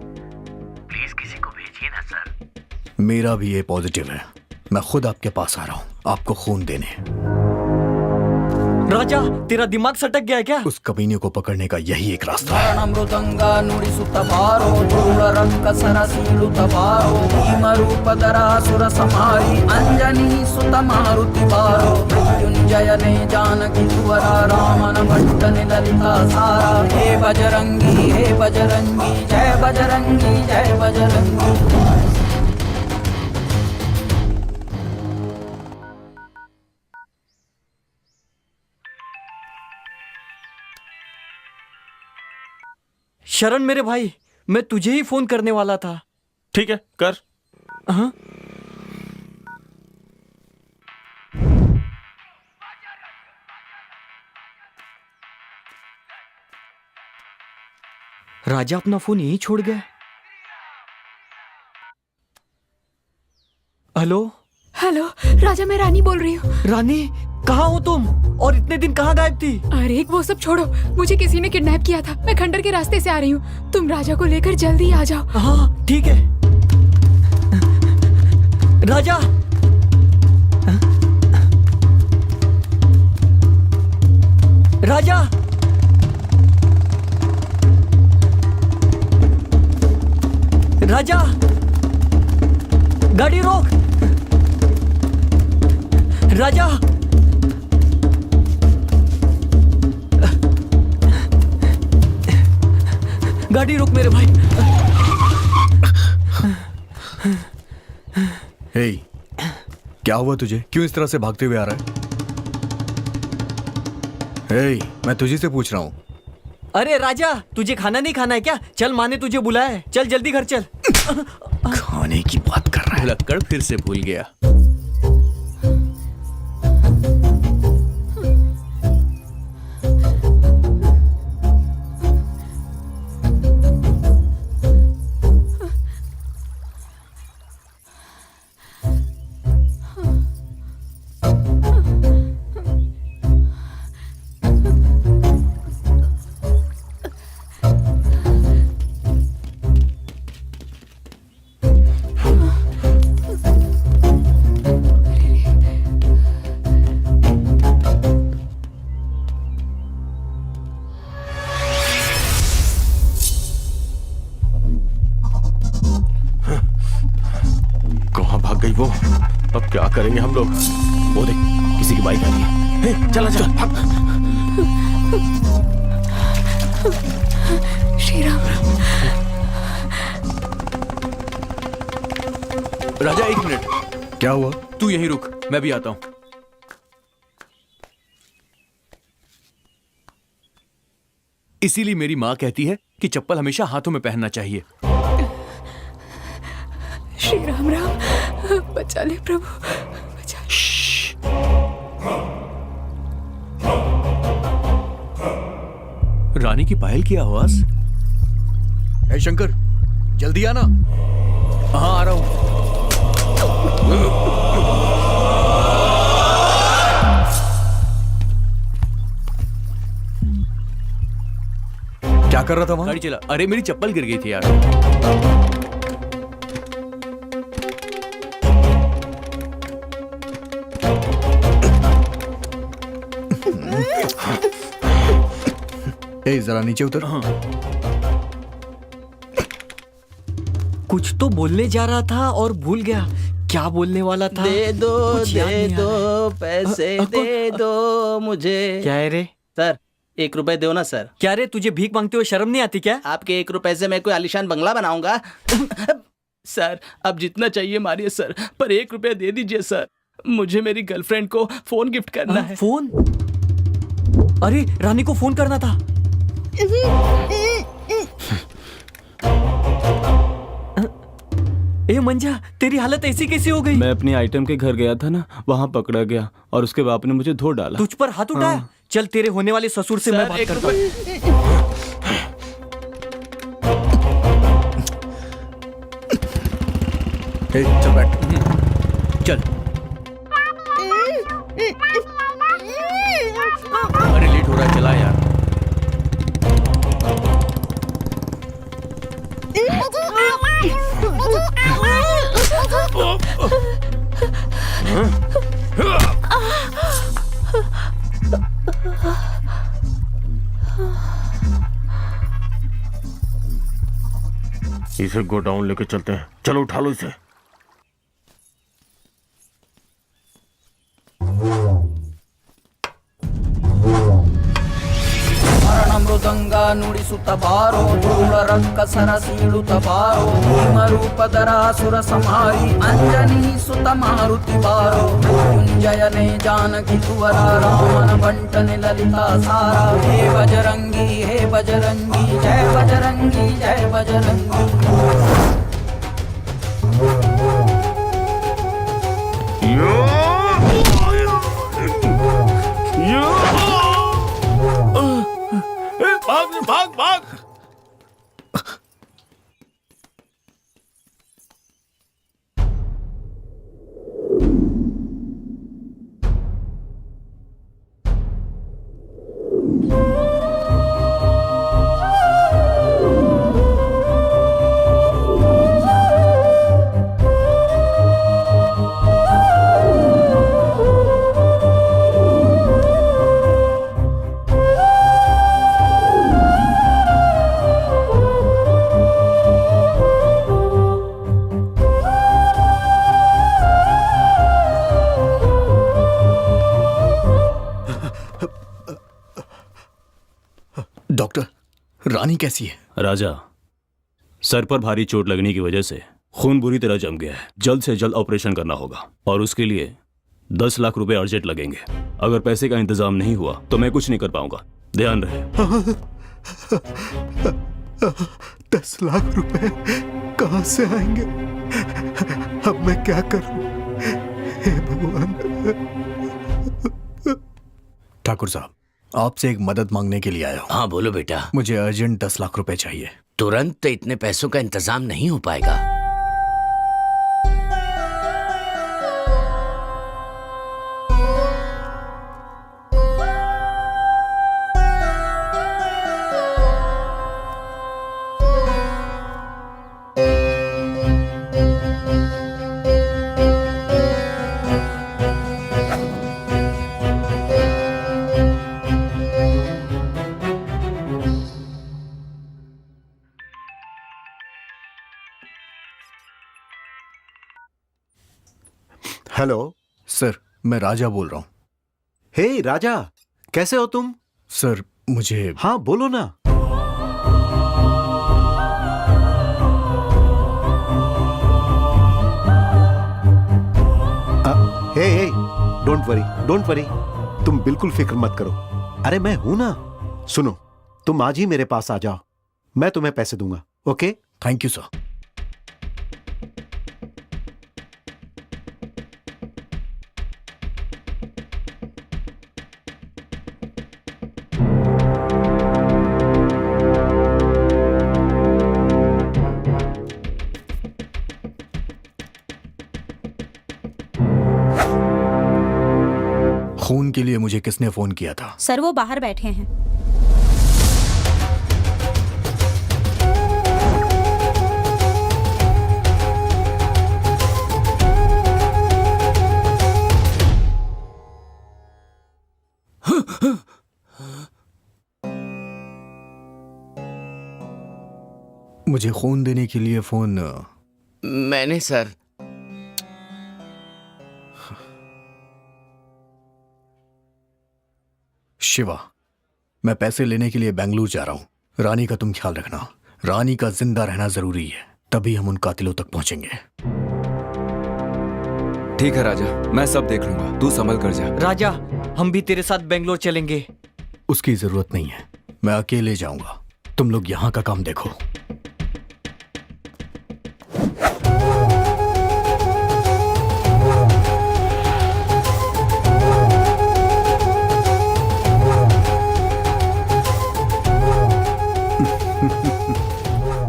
S2: प्लीज किसी को भेजिए ना सर।
S8: मेरा भी ए पॉजिटिव है, मैं खुद आपके पास आ रहा हूँ आपको खून देने।
S12: राजा, तेरा दिमाग सटक गया है क्या?
S8: उस कमीने को पकड़ने का यही एक रास्ता है।
S2: अंजनी सुत मारुति बारो मृत्युंजय ने जानकी तुअरा रामन भट्ट ललिता सारा। हे बजरंगी जय बजरंगी जय बजरंगी।
S12: शरण मेरे भाई, मैं तुझे ही फोन करने वाला था।
S3: ठीक है, कर।
S12: हाँ? राजा अपना फोन यहीं छोड़ गया। हेलो
S15: हेलो, राजा मैं रानी बोल रही हूँ।
S12: रानी, कहाँ हो तुम? और इतने दिन कहाँ गायब थी?
S15: अरे वो सब छोड़ो, मुझे किसी ने किडनैप किया था। मैं खंडर के रास्ते से आ रही हूँ, तुम राजा को लेकर जल्दी आ जाओ।
S12: हाँ ठीक है। राजा, राजा, राजा, गाड़ी रोक। राजा, गाड़ी रोक मेरे भाई।
S8: हे, क्या हुआ तुझे? क्यों इस तरह से भागते हुए आ रहा है? हे, मैं तुझे से पूछ रहा हूँ।
S12: अरे राजा, तुझे खाना नहीं खाना है क्या? चल, माँ ने तुझे बुलाया है, चल जल्दी घर चल।
S8: खाने की बात कर रहा है।
S5: लक्कड़ फिर से भूल गया।
S3: करेंगे हम लोग।
S17: वो देख, किसी की बाइक आ रही है।
S3: हे, चला चल भाग।
S15: श्री राम।
S5: राजा एक मिनट,
S8: क्या हुआ?
S5: तू यहीं रुक, मैं भी आता हूं। इसीलिए मेरी माँ कहती है कि चप्पल हमेशा हाथों में पहनना चाहिए।
S15: श्री राम राम, बचा ले प्रभु, बचा
S5: ले। रानी की पायल की आवाज।
S8: ए शंकर, जल्दी आना।
S5: हाँ आ रहा हूं।
S8: क्या कर रहा था वहां?
S5: गाड़ी चला। अरे मेरी चप्पल गिर गई थी यार।
S8: ए जरा नीचे उतर।
S12: हाँ। कुछ तो बोलने जा रहा था और भूल गया। क्या बोलने वाला था?
S6: दे दो पैसे दे दो मुझे।
S12: क्या है रे?
S6: सर 1 रुपए दो ना सर।
S12: क्या रे, तुझे भीख मांगते हुए शर्म नहीं आती क्या?
S6: आपके 1 रुपए से मैं कोई आलीशान बंगला बनाऊंगा? सर अब जितना चाहिए मारिए सर, पर 1 रुपया दे दीजिए सर। मुझे मेरी गर्लफ्रेंड को फोन गिफ्ट करना है।
S12: फोन? अरे रानी को फोन करना था। ए मंजा, तेरी हालत ऐसी कैसी हो गई?
S17: मैं अपनी आइटम के घर गया था ना, वहाँ पकड़ा गया और उसके बाप ने मुझे धो डाला।
S12: तुझ पर हाथ उठाया? चल तेरे होने वाले ससुर से मैं बात करता हूँ।
S8: चल बैठ।
S5: चल। अरे लेट हो रहा है, चला यार।
S3: इसे गोडाउन लेके चलते हैं। चलो उठा लो इसे।
S6: ಮೃದಂಗ ನುಡಿಸುತ್ತ ಬಾರೋ ಧೂಳ ರಕ್ಕಸರ ಸೀಳುತ್ತ ಬಾರೋ ರೂಪಧರ ಸುರ ಸಂಹಾರಿ ಅಂಜನಿ ಸುತ ಮಾರುತಿ ಬಾರೋ ಕುಂಜಯನೆ ಜಾನಕಿ ತುವರ ರಾಮನ ಬಂಟನೆ ಲಲಿತಾ ಸಾರ ಹೇ ಬಜರಂಗಿ ಜಯ ಬಜರಂಗಿ ಜಯ ಬಜರಂಗಿ।
S3: भाग भाग भाग।
S8: डॉक्टर, रानी कैसी है?
S17: राजा, सर पर भारी चोट लगने की वजह से खून बुरी तरह जम गया है। जल्द से जल्द ऑपरेशन करना होगा और उसके लिए 10 लाख रुपए अर्जेंट लगेंगे। अगर पैसे का इंतजाम नहीं हुआ तो मैं कुछ नहीं कर पाऊंगा। ध्यान रहे।
S1: 10 लाख रुपए कहां से आएंगे? अब मैं क्या करूं? हे भगवान।
S8: ठाकुर साहब, आपसे एक मदद मांगने के लिए आया हूँ।
S2: हाँ बोलो बेटा।
S8: मुझे अर्जेंट 10 लाख रुपए चाहिए।
S2: तुरंत इतने पैसों का इंतजाम नहीं हो पाएगा।
S14: हेलो
S8: सर, मैं राजा बोल रहा हूँ।
S14: हे राजा, कैसे हो तुम?
S8: सर, मुझे...
S14: हाँ, बोलो ना। हे, डोंट वरी, तुम बिल्कुल फिक्र मत करो। अरे मैं हूं ना। सुनो, तुम आज ही मेरे पास आ जाओ, मैं तुम्हें पैसे दूंगा। ओके?
S8: Thank you sir. खून के लिए मुझे किसने फोन किया था?
S9: सर, वो बाहर बैठे हैं।
S8: मुझे खून देने के लिए फोन...
S7: मैंने सर।
S8: शिवा, मैं पैसे लेने के लिए बेंगलुरु जा रहा हूं। रानी का तुम ख्याल रखना। रानी का जिंदा रहना जरूरी है, तभी हम उन कातिलों तक पहुंचेंगे।
S11: ठीक है राजा, मैं सब देख लूंगा, तू संभल कर जा।
S12: राजा, हम भी तेरे साथ बेंगलोर चलेंगे।
S8: उसकी जरूरत नहीं है, मैं अकेले जाऊंगा। तुम लोग यहाँ का काम देखो।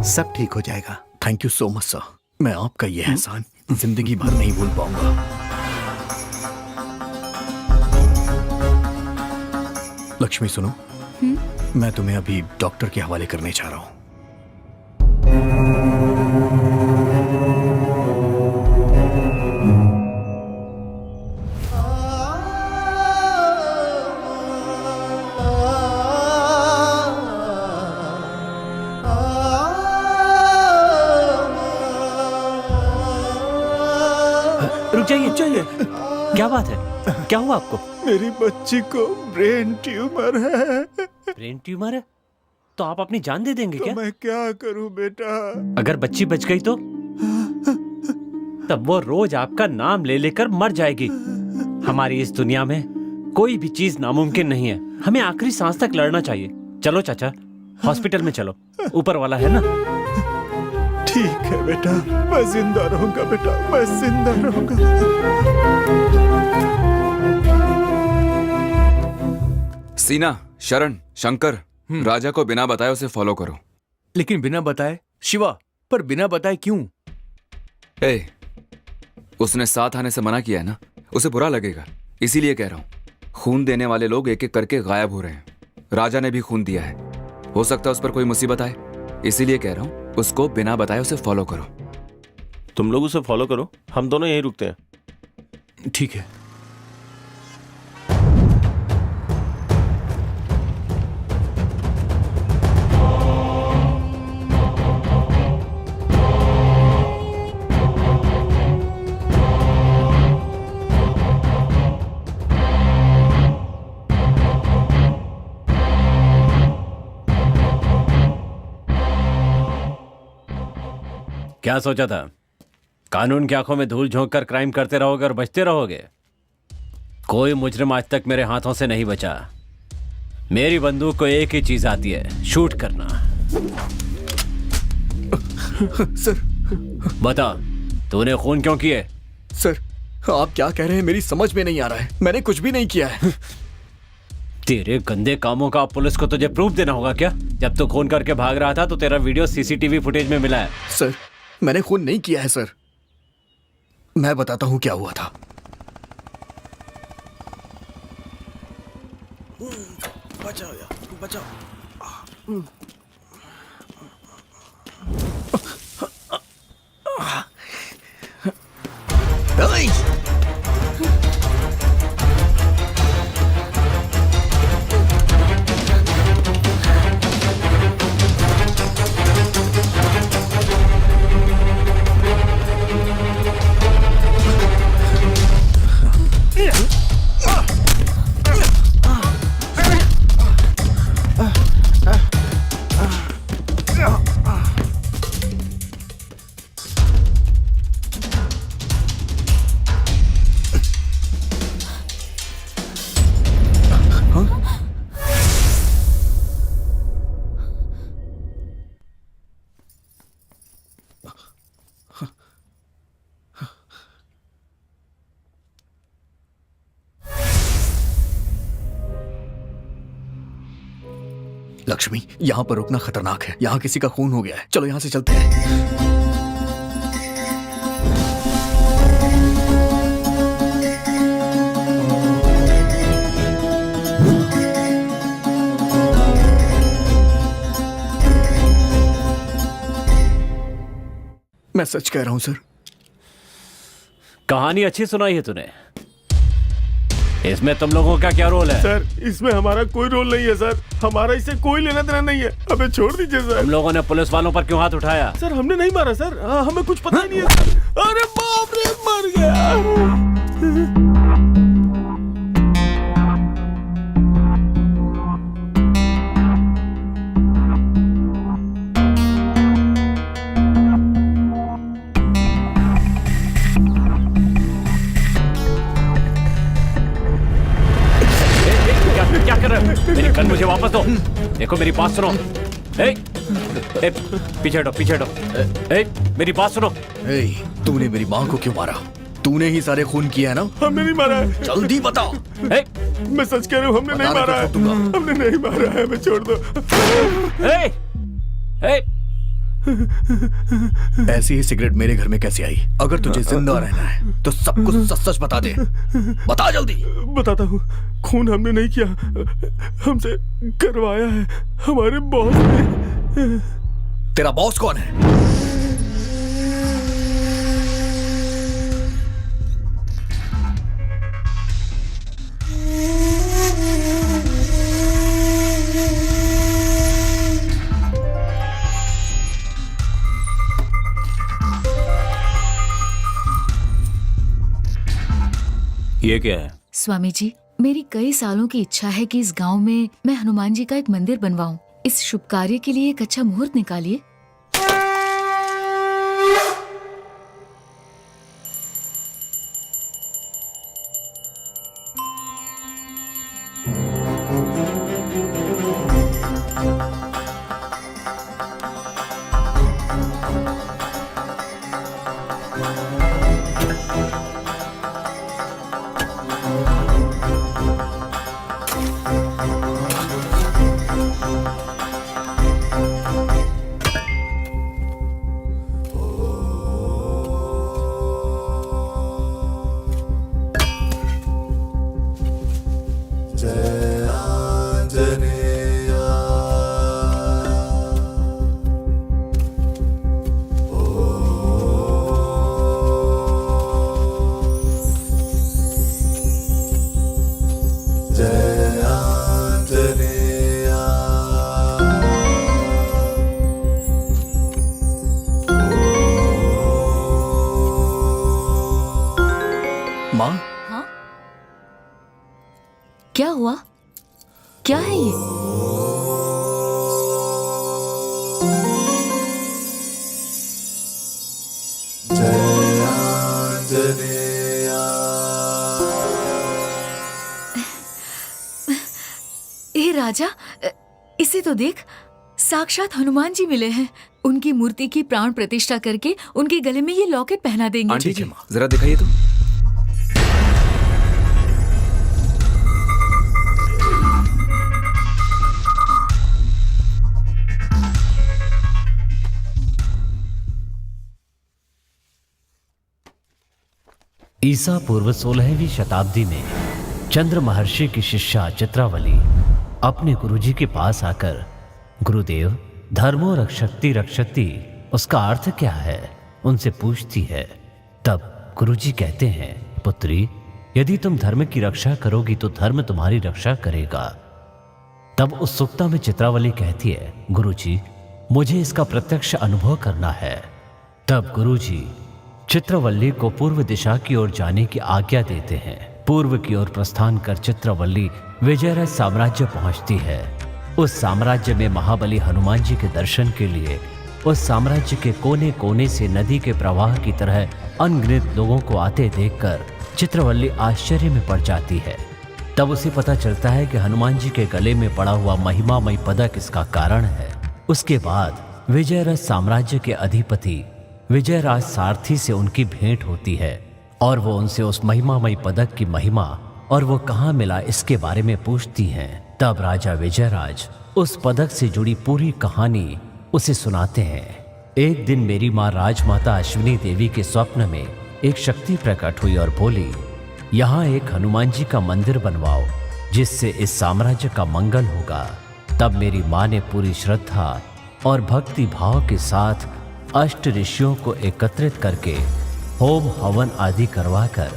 S14: सब ठीक हो जाएगा।
S8: Thank you so much sir. मैं आपका ये एहसान जिंदगी भर नहीं भूल पाऊंगा। लक्ष्मी सुनो, मैं तुम्हें अभी डॉक्टर के हवाले करने जा रहा हूं।
S4: रुक जाइए, क्या बात है? क्या हुआ आपको?
S1: मेरी बच्ची को ब्रेन ट्यूमर है।
S4: ब्रेन ट्यूमर है? तो आप अपनी जान दे देंगे क्या?
S1: मैं क्या करूं बेटा?
S4: अगर बच्ची बच गई तो? तब वो रोज आपका नाम ले लेकर मर जाएगी। हमारी इस दुनिया में कोई भी चीज नामुमकिन नहीं है। हमें आखिरी सांस तक लड़ना चाहिए। चलो चाचा, हॉस्पिटल में चलो, ऊपर वाला है ना।
S1: ठीक है बेटा, मैं जिंदा रहूंगा बेटा, मैं जिंदा रहूंगा।
S11: सीना, शरण, शंकर, राजा को बिना बताए उसे फॉलो करो।
S5: लेकिन बिना बताए? शिवा, पर बिना बताए क्यों?
S11: ए, उसने साथ आने से मना किया है ना, उसे बुरा लगेगा, इसीलिए कह रहा हूं। खून देने वाले लोग एक एक करके गायब हो रहे हैं। राजा ने भी खून दिया है, हो सकता है उस पर कोई मुसीबत आए, इसीलिए कह रहा हूं उसको बिना बताए उसे फॉलो करो।
S3: तुम लोग उसे फॉलो करो, हम दोनों यहीं रुकते हैं।
S5: ठीक है।
S4: क्या सोचा था? कानून की आंखों में धूल झोंक कर क्राइम करते रहोगे और बचते रहोगे? कोई मुजरिम आज तक मेरे हाथों से नहीं बचा। मेरी बंदूक को एक ही चीज आती है, शूट करना।
S8: सर,
S4: बता, तूने खून क्यों किए?
S8: सर, आप क्या कह रहे हैं मेरी समझ में नहीं आ रहा है। मैंने कुछ भी नहीं किया है।
S4: तेरे गंदे कामों का पुलिस को तुझे प्रूफ देना होगा क्या? जब तू खून करके भाग रहा था तो तेरा वीडियो सीसीटीवी फुटेज में मिला है।
S8: सर, मैंने खून नहीं किया है सर। मैं बताता हूं क्या हुआ था।
S12: बचाओ यार, बचाओ।
S8: लक्ष्मी, यहाँ पर रुकना खतरनाक है। यहाँ किसी का खून हो गया है। चलो यहाँ से चलते हैं। मैं सच कह रहा हूं सर।
S4: कहानी अच्छी सुनाई है तूने। इसमें तुम लोगों का क्या रोल है?
S3: सर, इसमें हमारा कोई रोल नहीं है सर। हमारा इससे कोई लेना देना नहीं है। हमें छोड़ दीजिए सर।
S4: तुम लोगों ने पुलिस वालों पर क्यों हाथ उठाया?
S3: सर, हमने नहीं मारा सर। हमें कुछ पता ही नहीं है सर। अरे बाप रे, मर गया।
S4: मेरी गन मुझे वापस दो। देखो मेरी बात सुनो। पीछे हटो, पीछे हटो। मेरी बात सुनो।
S8: तूने मेरी माँ को क्यों मारा? तूने ही सारे खून किया है ना?
S3: हमने नहीं मारा है।
S8: जल्दी बताओ।
S3: मैं सच कह रहा हूँ, हमने नहीं मारा है। हमने नहीं मारा है। हमें छोड़ दो।
S8: ऐसी ही सिगरेट मेरे घर में कैसे आई? अगर तुझे जिंदा रहना है तो सब कुछ सच सच बता दे। बता जल्दी।
S3: बताता हूँ। खून हमने नहीं किया, हमसे करवाया है हमारे बॉस ने।
S8: तेरा बॉस कौन है?
S17: ये क्या है?
S16: स्वामी जी, मेरी कई सालों की इच्छा है कि इस गांव में मैं हनुमान जी का एक मंदिर बनवाऊं। इस शुभ कार्य के लिए एक अच्छा मुहूर्त निकालिए।
S8: माँ,
S16: क्या हुआ? क्या है ये? हे राजा, इसे तो देख, साक्षात हनुमान जी मिले हैं। उनकी मूर्ति की प्राण प्रतिष्ठा करके उनके गले में ये लॉकेट पहना देंगे।
S11: आंटी जी, जरा दिखाइए तो।
S4: ईसा पूर्व 16वीं शताब्दी में चंद्र महर्षि की शिष्या चित्रावली अपने गुरुजी के पास आकर, गुरुदेव, धर्मो रक्षति रक्षति उसका अर्थ क्या है, उनसे पूछती है। तब गुरुजी कहते हैं, पुत्री, यदि तुम धर्म की रक्षा करोगी तो धर्म तुम्हारी रक्षा करेगा। तब उत्सुकता में चित्रावली कहती है, गुरुजी, मुझे इसका प्रत्यक्ष अनुभव करना है। तब गुरुजी चित्रवल्ली को पूर्व दिशा की ओर जाने की आज्ञा देते हैं। पूर्व की ओर प्रस्थान कर चित्रवल्ली विजयरथ साम्राज्य पहुंचती है। उस साम्राज्य में महाबली हनुमान जी के दर्शन के लिए उस साम्राज्य के कोने कोने से नदी के प्रवाह की तरह अनगिनत लोगों को आते देखकर चित्रवल्ली आश्चर्य में पड़ जाती है। तब उसे पता चलता है कि हनुमान जी के गले में पड़ा हुआ महिमामय पदक इसका कारण है। उसके बाद विजयरथ साम्राज्य के अधिपति विजयराज सारथी से उनकी भेंट होती है और वो उनसे उस महिमामय पदक की महिमा और वो कहाँ मिला इसके बारे में पूछती हैं। तब राजा विजयराज
S21: उस पदक से जुड़ी पूरी कहानी उसे सुनाते हैं। एक दिन मेरी माँ राजमाता अश्विनी देवी के स्वप्न में एक शक्ति प्रकट हुई और बोली, यहाँ एक हनुमान जी का मंदिर बनवाओ जिससे इस साम्राज्य का मंगल होगा। तब मेरी माँ ने पूरी श्रद्धा और भक्ति भाव के साथ अष्ट ऋषियों को एकत्रित करके होम हवन आदि करवाकर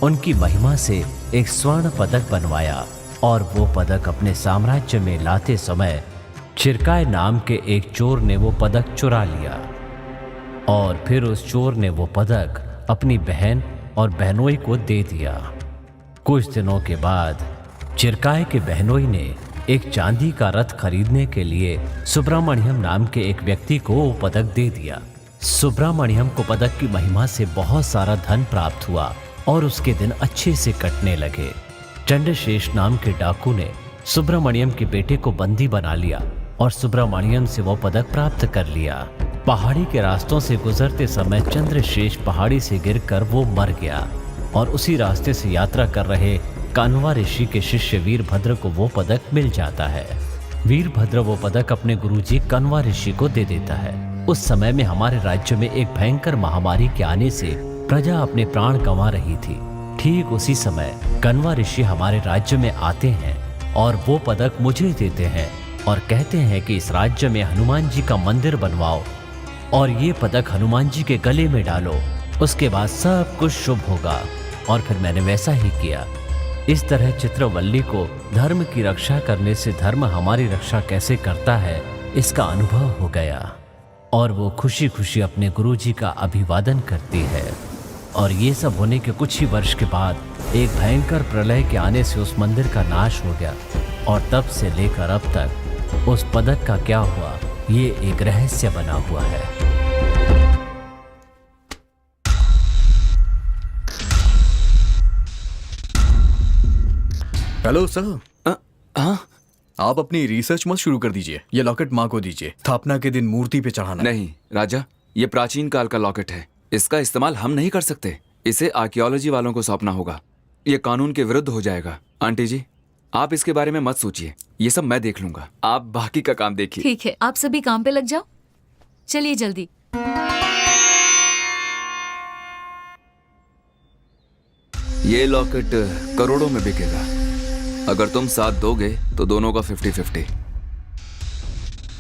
S21: उनकी महिमा से एक स्वर्ण पदक बनवाया और वो पदक अपने साम्राज्य में लाते समय चिरकाय नाम के एक चोर ने वो पदक चुरा लिया और फिर उस चोर ने वो पदक अपनी बहन और बहनोई को दे दिया। कुछ दिनों के बाद चिरकाय के बहनोई ने एक चांदी का रथ खरीदने के लिए सुब्रमण्यम नाम के एक व्यक्ति को वो पदक दे दिया। सुब्रमण्यम को पदक की महिमा से बहुत सारा धन प्राप्त हुआ और उसके दिन अच्छे से कटने लगे। चंद्रशेष नाम के डाकू ने सुब्रमण्यम के बेटे को बंदी बना लिया और सुब्रमण्यम से वो पदक प्राप्त कर लिया। पहाड़ी के रास्तों से गुजरते समय चंद्रशेष पहाड़ी से गिरकर वो मर गया और उसी रास्ते से यात्रा कर रहे कान्वा ऋषि के शिष्य वीरभद्र को वो पदक मिल जाता है। वीरभद्र वो पदक अपने गुरुजी कन्वा ऋषि को दे देता है। उस समय में हमारे राज्य में एक भयंकर महामारी के आने से प्रजा अपने प्राण गंवा रही थी। ठीक उसी समय कन्वा ऋषि हमारे राज्य में आते हैं और वो पदक मुझे देते हैं और कहते हैं कि इस राज्य में हनुमान जी का मंदिर बनवाओ और ये पदक हनुमान जी के गले में डालो, उसके बाद सब कुछ शुभ होगा। और फिर मैंने वैसा ही किया। इस तरह चित्रवल्ली को धर्म की रक्षा करने से धर्म हमारी रक्षा कैसे करता है इसका अनुभव हो गया और वो खुशी खुशी अपने गुरुजी का अभिवादन करती है। और ये सब होने के कुछ ही वर्ष के बाद एक भयंकर प्रलय के आने से उस मंदिर का नाश हो गया और तब से लेकर अब तक उस पदक का क्या हुआ ये एक रहस्य बना हुआ है।
S11: Hello sir. हाँ, आप अपनी रिसर्च मत शुरू कर दीजिए। ये लॉकेट माँ को दीजिए, स्थापना के दिन मूर्ति पे चढ़ाना। नहीं राजा, ये प्राचीन काल का लॉकेट है, इसका इस्तेमाल हम नहीं कर सकते। इसे आर्कियोलॉजी वालों को सौंपना होगा। ये कानून के विरुद्ध हो जाएगा। आंटी जी, आप इसके बारे में मत सोचिए, ये सब मैं देख लूंगा। आप बाकी का काम देखिए।
S16: ठीक है, आप सभी काम पे लग जाओ। चलिए जल्दी।
S11: ये लॉकेट करोड़ों में बिकेगा। अगर तुम साथ दोगे तो दोनों का 50-50।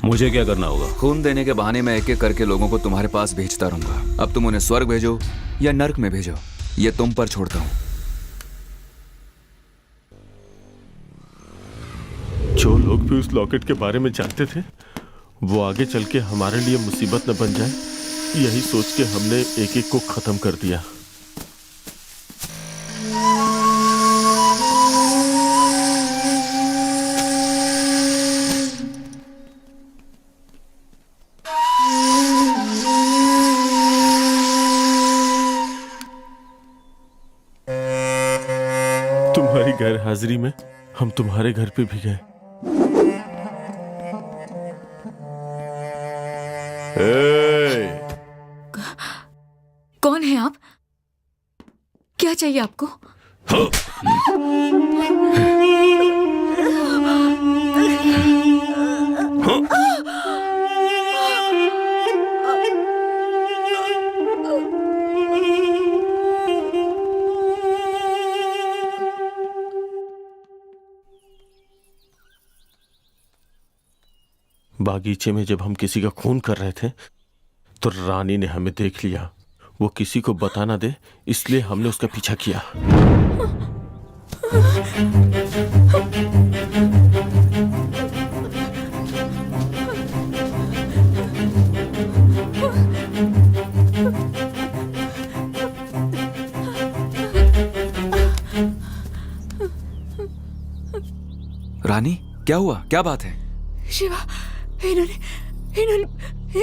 S17: मुझे क्या करना होगा?
S11: खून देने के बहाने मैं एक एक करके लोगों को तुम्हारे पास भेजता रहूंगा। अब तुम उन्हें स्वर्ग भेजो या नर्क में भेजो, ये तुम पर छोड़ता हूं।
S3: जो लोग भी उस लॉकेट के बारे में जानते थे वो आगे चल के हमारे लिए मुसीबत न बन जाए, यही सोच के हमने एक एक को खत्म कर दिया। तुम्हारी गैर हाजिरी में हम तुम्हारे घर पे भी गए।
S16: कौन है आप? क्या चाहिए आपको?
S3: बागीचे में जब हम किसी का खून कर रहे थे तो रानी ने हमें देख लिया। वो किसी को बता ना दे इसलिए हमने उसका पीछा किया।
S11: रानी, क्या हुआ? क्या बात है?
S15: शिवा,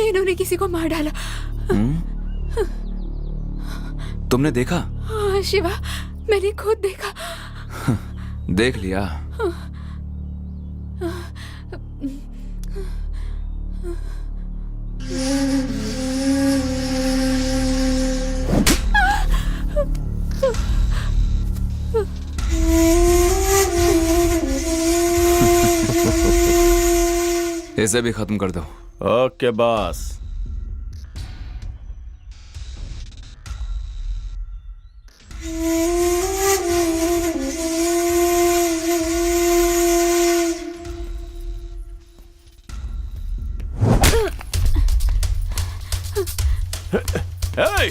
S15: इन्होंने किसी को मार डाला।
S11: तुमने देखा?
S15: हाँ शिवा, मैंने खुद देखा।
S11: देख लिया। इसे भी खत्म कर दो।
S3: Okay boss. Hey!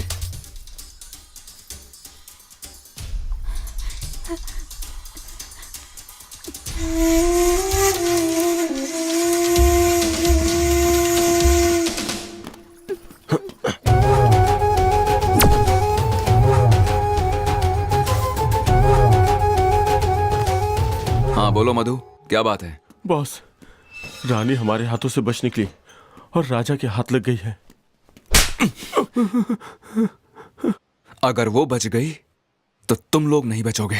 S11: हाँ बोलो मधु, क्या बात है?
S3: बॉस, रानी हमारे हाथों से बच निकली और राजा के हाथ लग गई है।
S11: अगर वो बच गई तो तुम लोग नहीं बचोगे।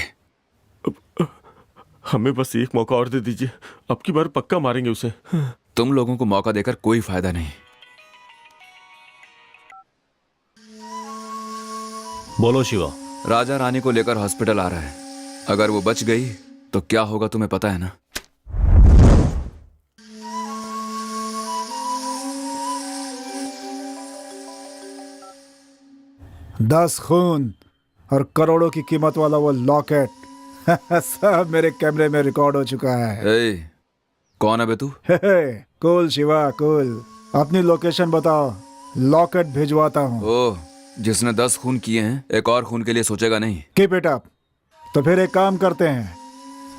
S3: हमें बस एक मौका और दे दीजिए, अब की बार पक्का मारेंगे उसे।
S11: तुम लोगों को मौका देकर कोई फायदा नहीं।
S17: बोलो शिवा।
S11: राजा रानी को लेकर हॉस्पिटल आ रहा है। अगर वो बच गई तो क्या होगा तुम्हें पता है ना?
S1: 10 खून और करोड़ों की कीमत वाला वो लॉकेट सब मेरे कैमरे में रिकॉर्ड हो चुका है।
S11: कौन है बे तू?
S1: कूल शिवा कूल, अपनी लोकेशन बताओ, लॉकेट भिजवाता हूँ।
S11: ओह, जिसने 10 खून किए हैं एक और खून के लिए सोचेगा नहीं।
S1: Keep it up. तो फिर एक काम करते हैं,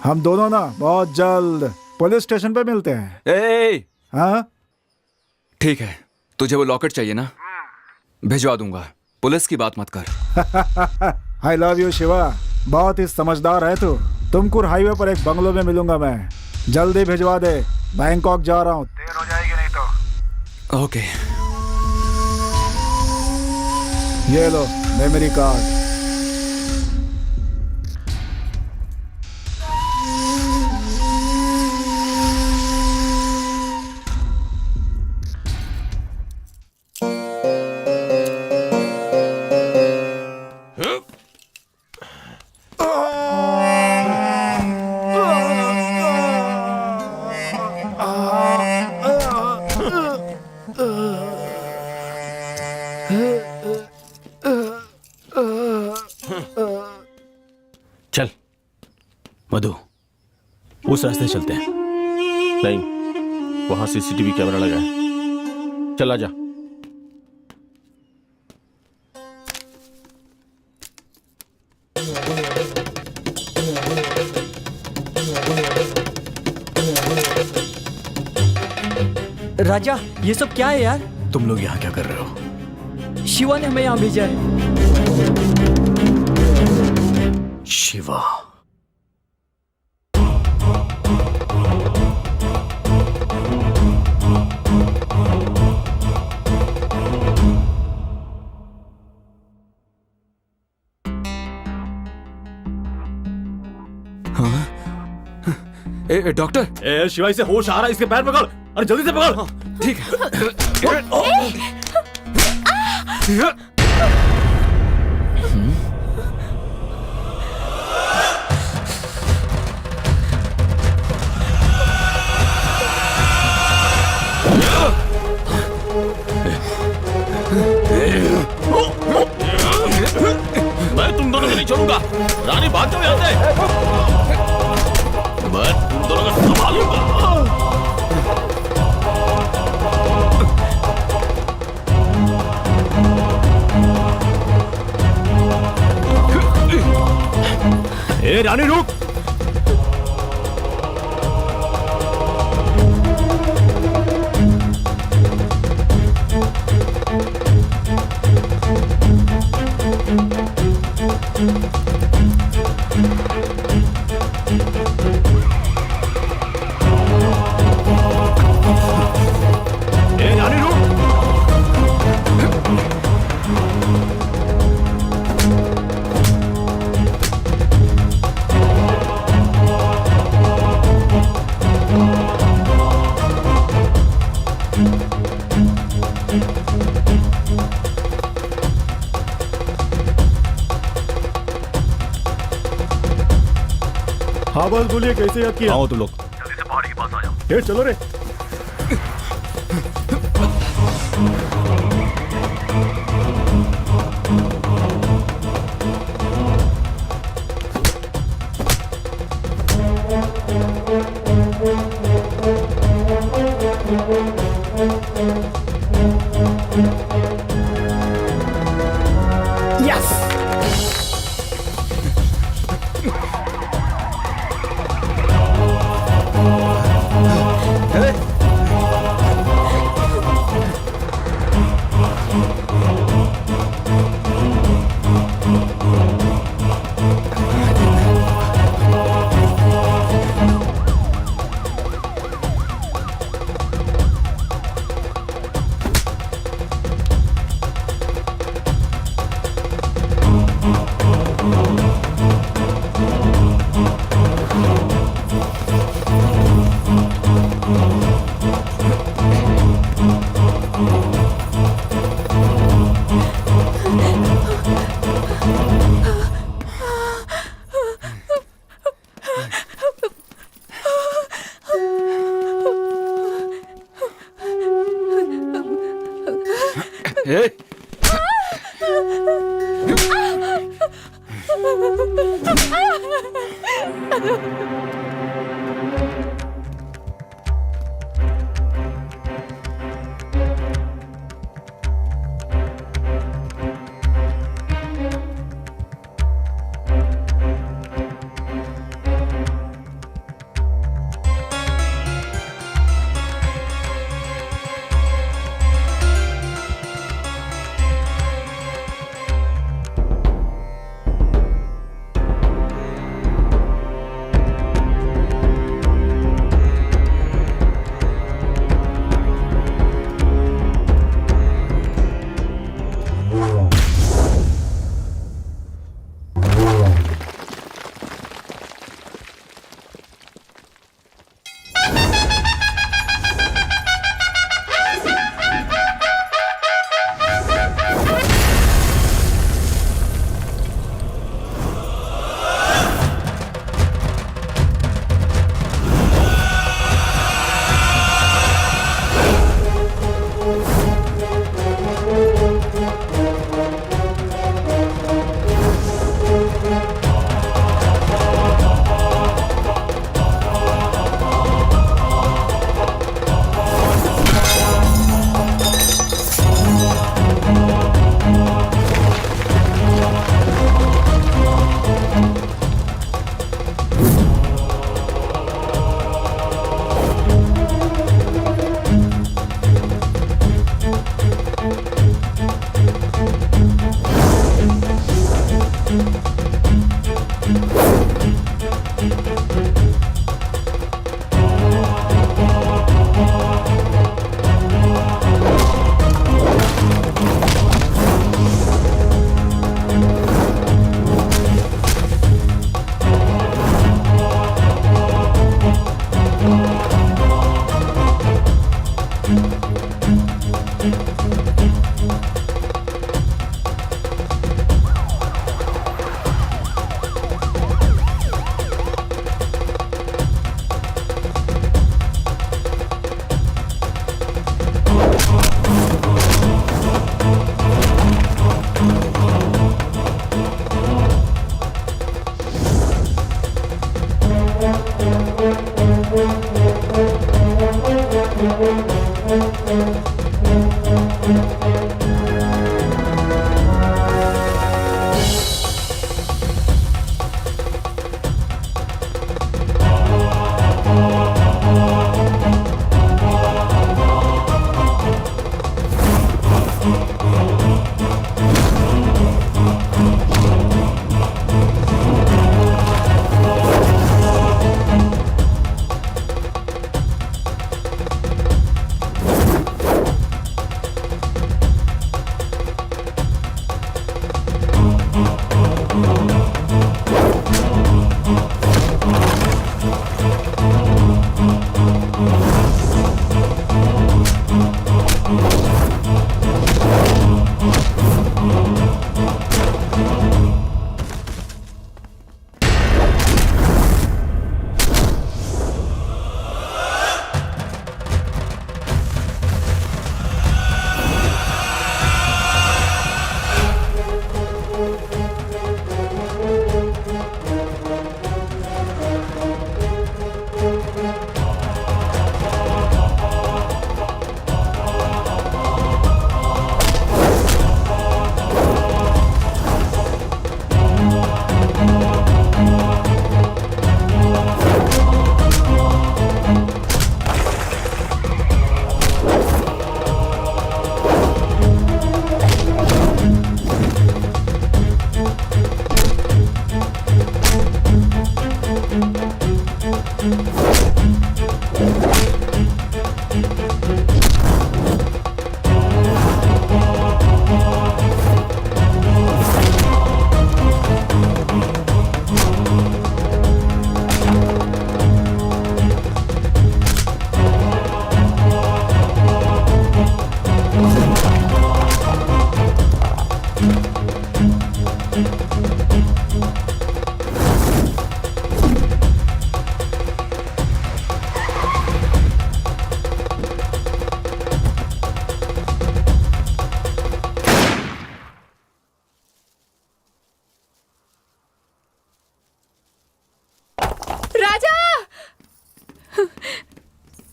S1: हम दोनों ना बहुत जल्द पुलिस स्टेशन पे मिलते हैं। हाँ
S11: ठीक है, तुझे वो लॉकेट चाहिए ना? भिजवा दूंगा, पुलिस की बात मत कर।
S1: आई लव यू शिवा, बहुत ही समझदार है तू। तुमकुर हाईवे पर एक बंगलो में मिलूंगा मैं, जल्दी भिजवा दे, बैंकॉक जा रहा हूँ।
S19: देर हो जाएगी नहीं तो।
S11: ओके।
S1: ये लो मेमोरी कार्ड।
S17: चल मधु, उस रास्ते चलते हैं।
S3: नहीं, वहां सीसीटीवी कैमरा लगा है, चला जा।
S12: राजा, ये सब क्या है यार?
S8: तुम लोग यहाँ क्या कर रहे हो?
S12: शिवा ने हमें यहाँ भेजा है।
S8: शिवा?
S11: हाँ? डॉक्टर,
S17: शिवा इसे होश आ रहा है, इसके पैर पकड़। अरे जल्दी से पकड़।
S11: ठीक है।
S3: मैं तुम दोनों को नहीं छोड़ूंगा। रानी भाग जाओ यहाँ से। मैं तुम दोनों को संभालूंगा।
S17: ए रानी रुक। ए रानी रुक।
S1: हाँ बस बोलिए, कैसे याद किया?
S17: आओ तुम लोग।
S19: जल्दी से पहाड़ी के पास आ जाओ।
S1: ये चलो रे।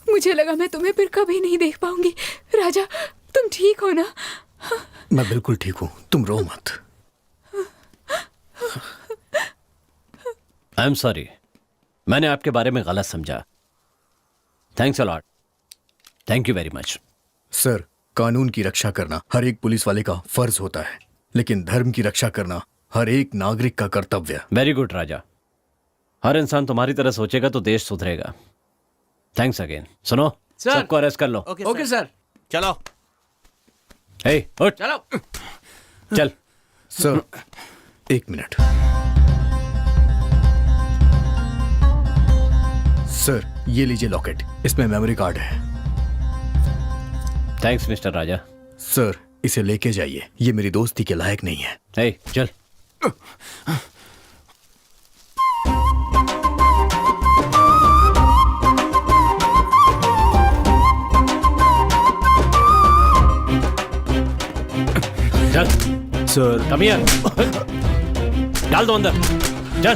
S15: मुझे लगा मैं तुम्हें फिर कभी नहीं देख पाऊंगी। राजा, तुम ठीक हो ना?
S8: मैं बिल्कुल ठीक हूँ, तुम रो मत।
S21: आई एम सॉरी, मैंने आपके बारे में गलत समझा। Thanks a lot, thank you very much.
S8: Sir, कानून की रक्षा करना हर एक पुलिस वाले का फर्ज होता है, लेकिन धर्म की रक्षा करना हर एक नागरिक का कर्तव्य।
S21: वेरी गुड राजा, हर इंसान तुम्हारी तरह सोचेगा तो देश सुधरेगा। Thanks again. सुनो, सबको अरेस्ट कर लो।
S2: Okay sir.
S3: चलो।
S21: हे, उठ।
S2: चलो।
S21: चल।
S8: Sir, 1 minute. सर, ये लीजिए लॉकेट, इसमें मेमोरी कार्ड है।
S21: थैंक्स मिस्टर राजा।
S8: सर, इसे लेके जाइए, ये मेरी दोस्ती के लायक नहीं है।
S21: हे, चल। चल।
S17: Sir,
S21: come here. डाल दो अंदर। चल।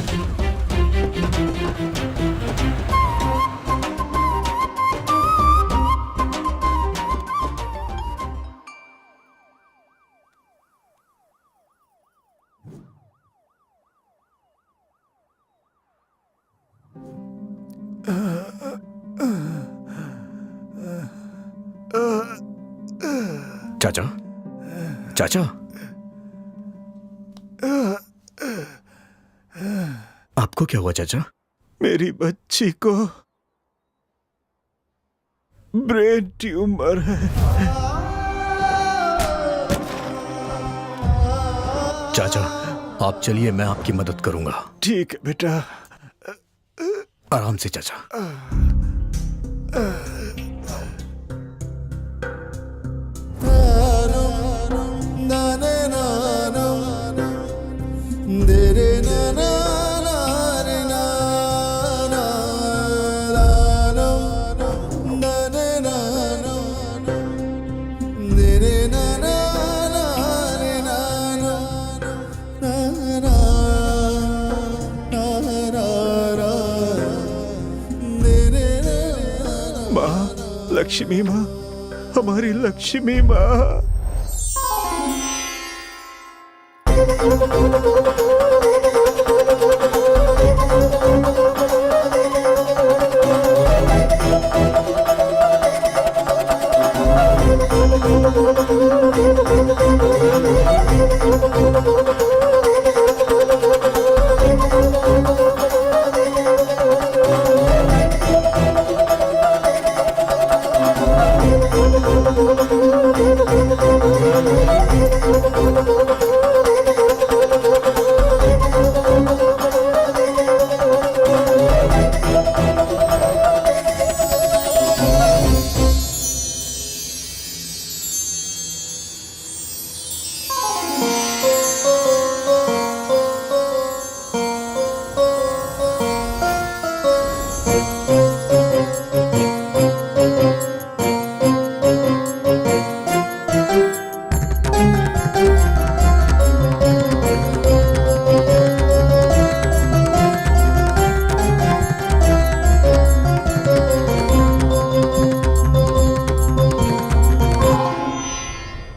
S8: चाचा, चाचा, आपको क्या हुआ चाचा?
S1: मेरी बच्ची को ब्रेन ट्यूमर है।
S8: चाचा, आप चलिए, मैं आपकी मदद करूंगा।
S1: ठीक है बेटा।
S8: आराम से चाचा।
S1: लक्ष्मी माँ, हमारी लक्ष्मी माँ।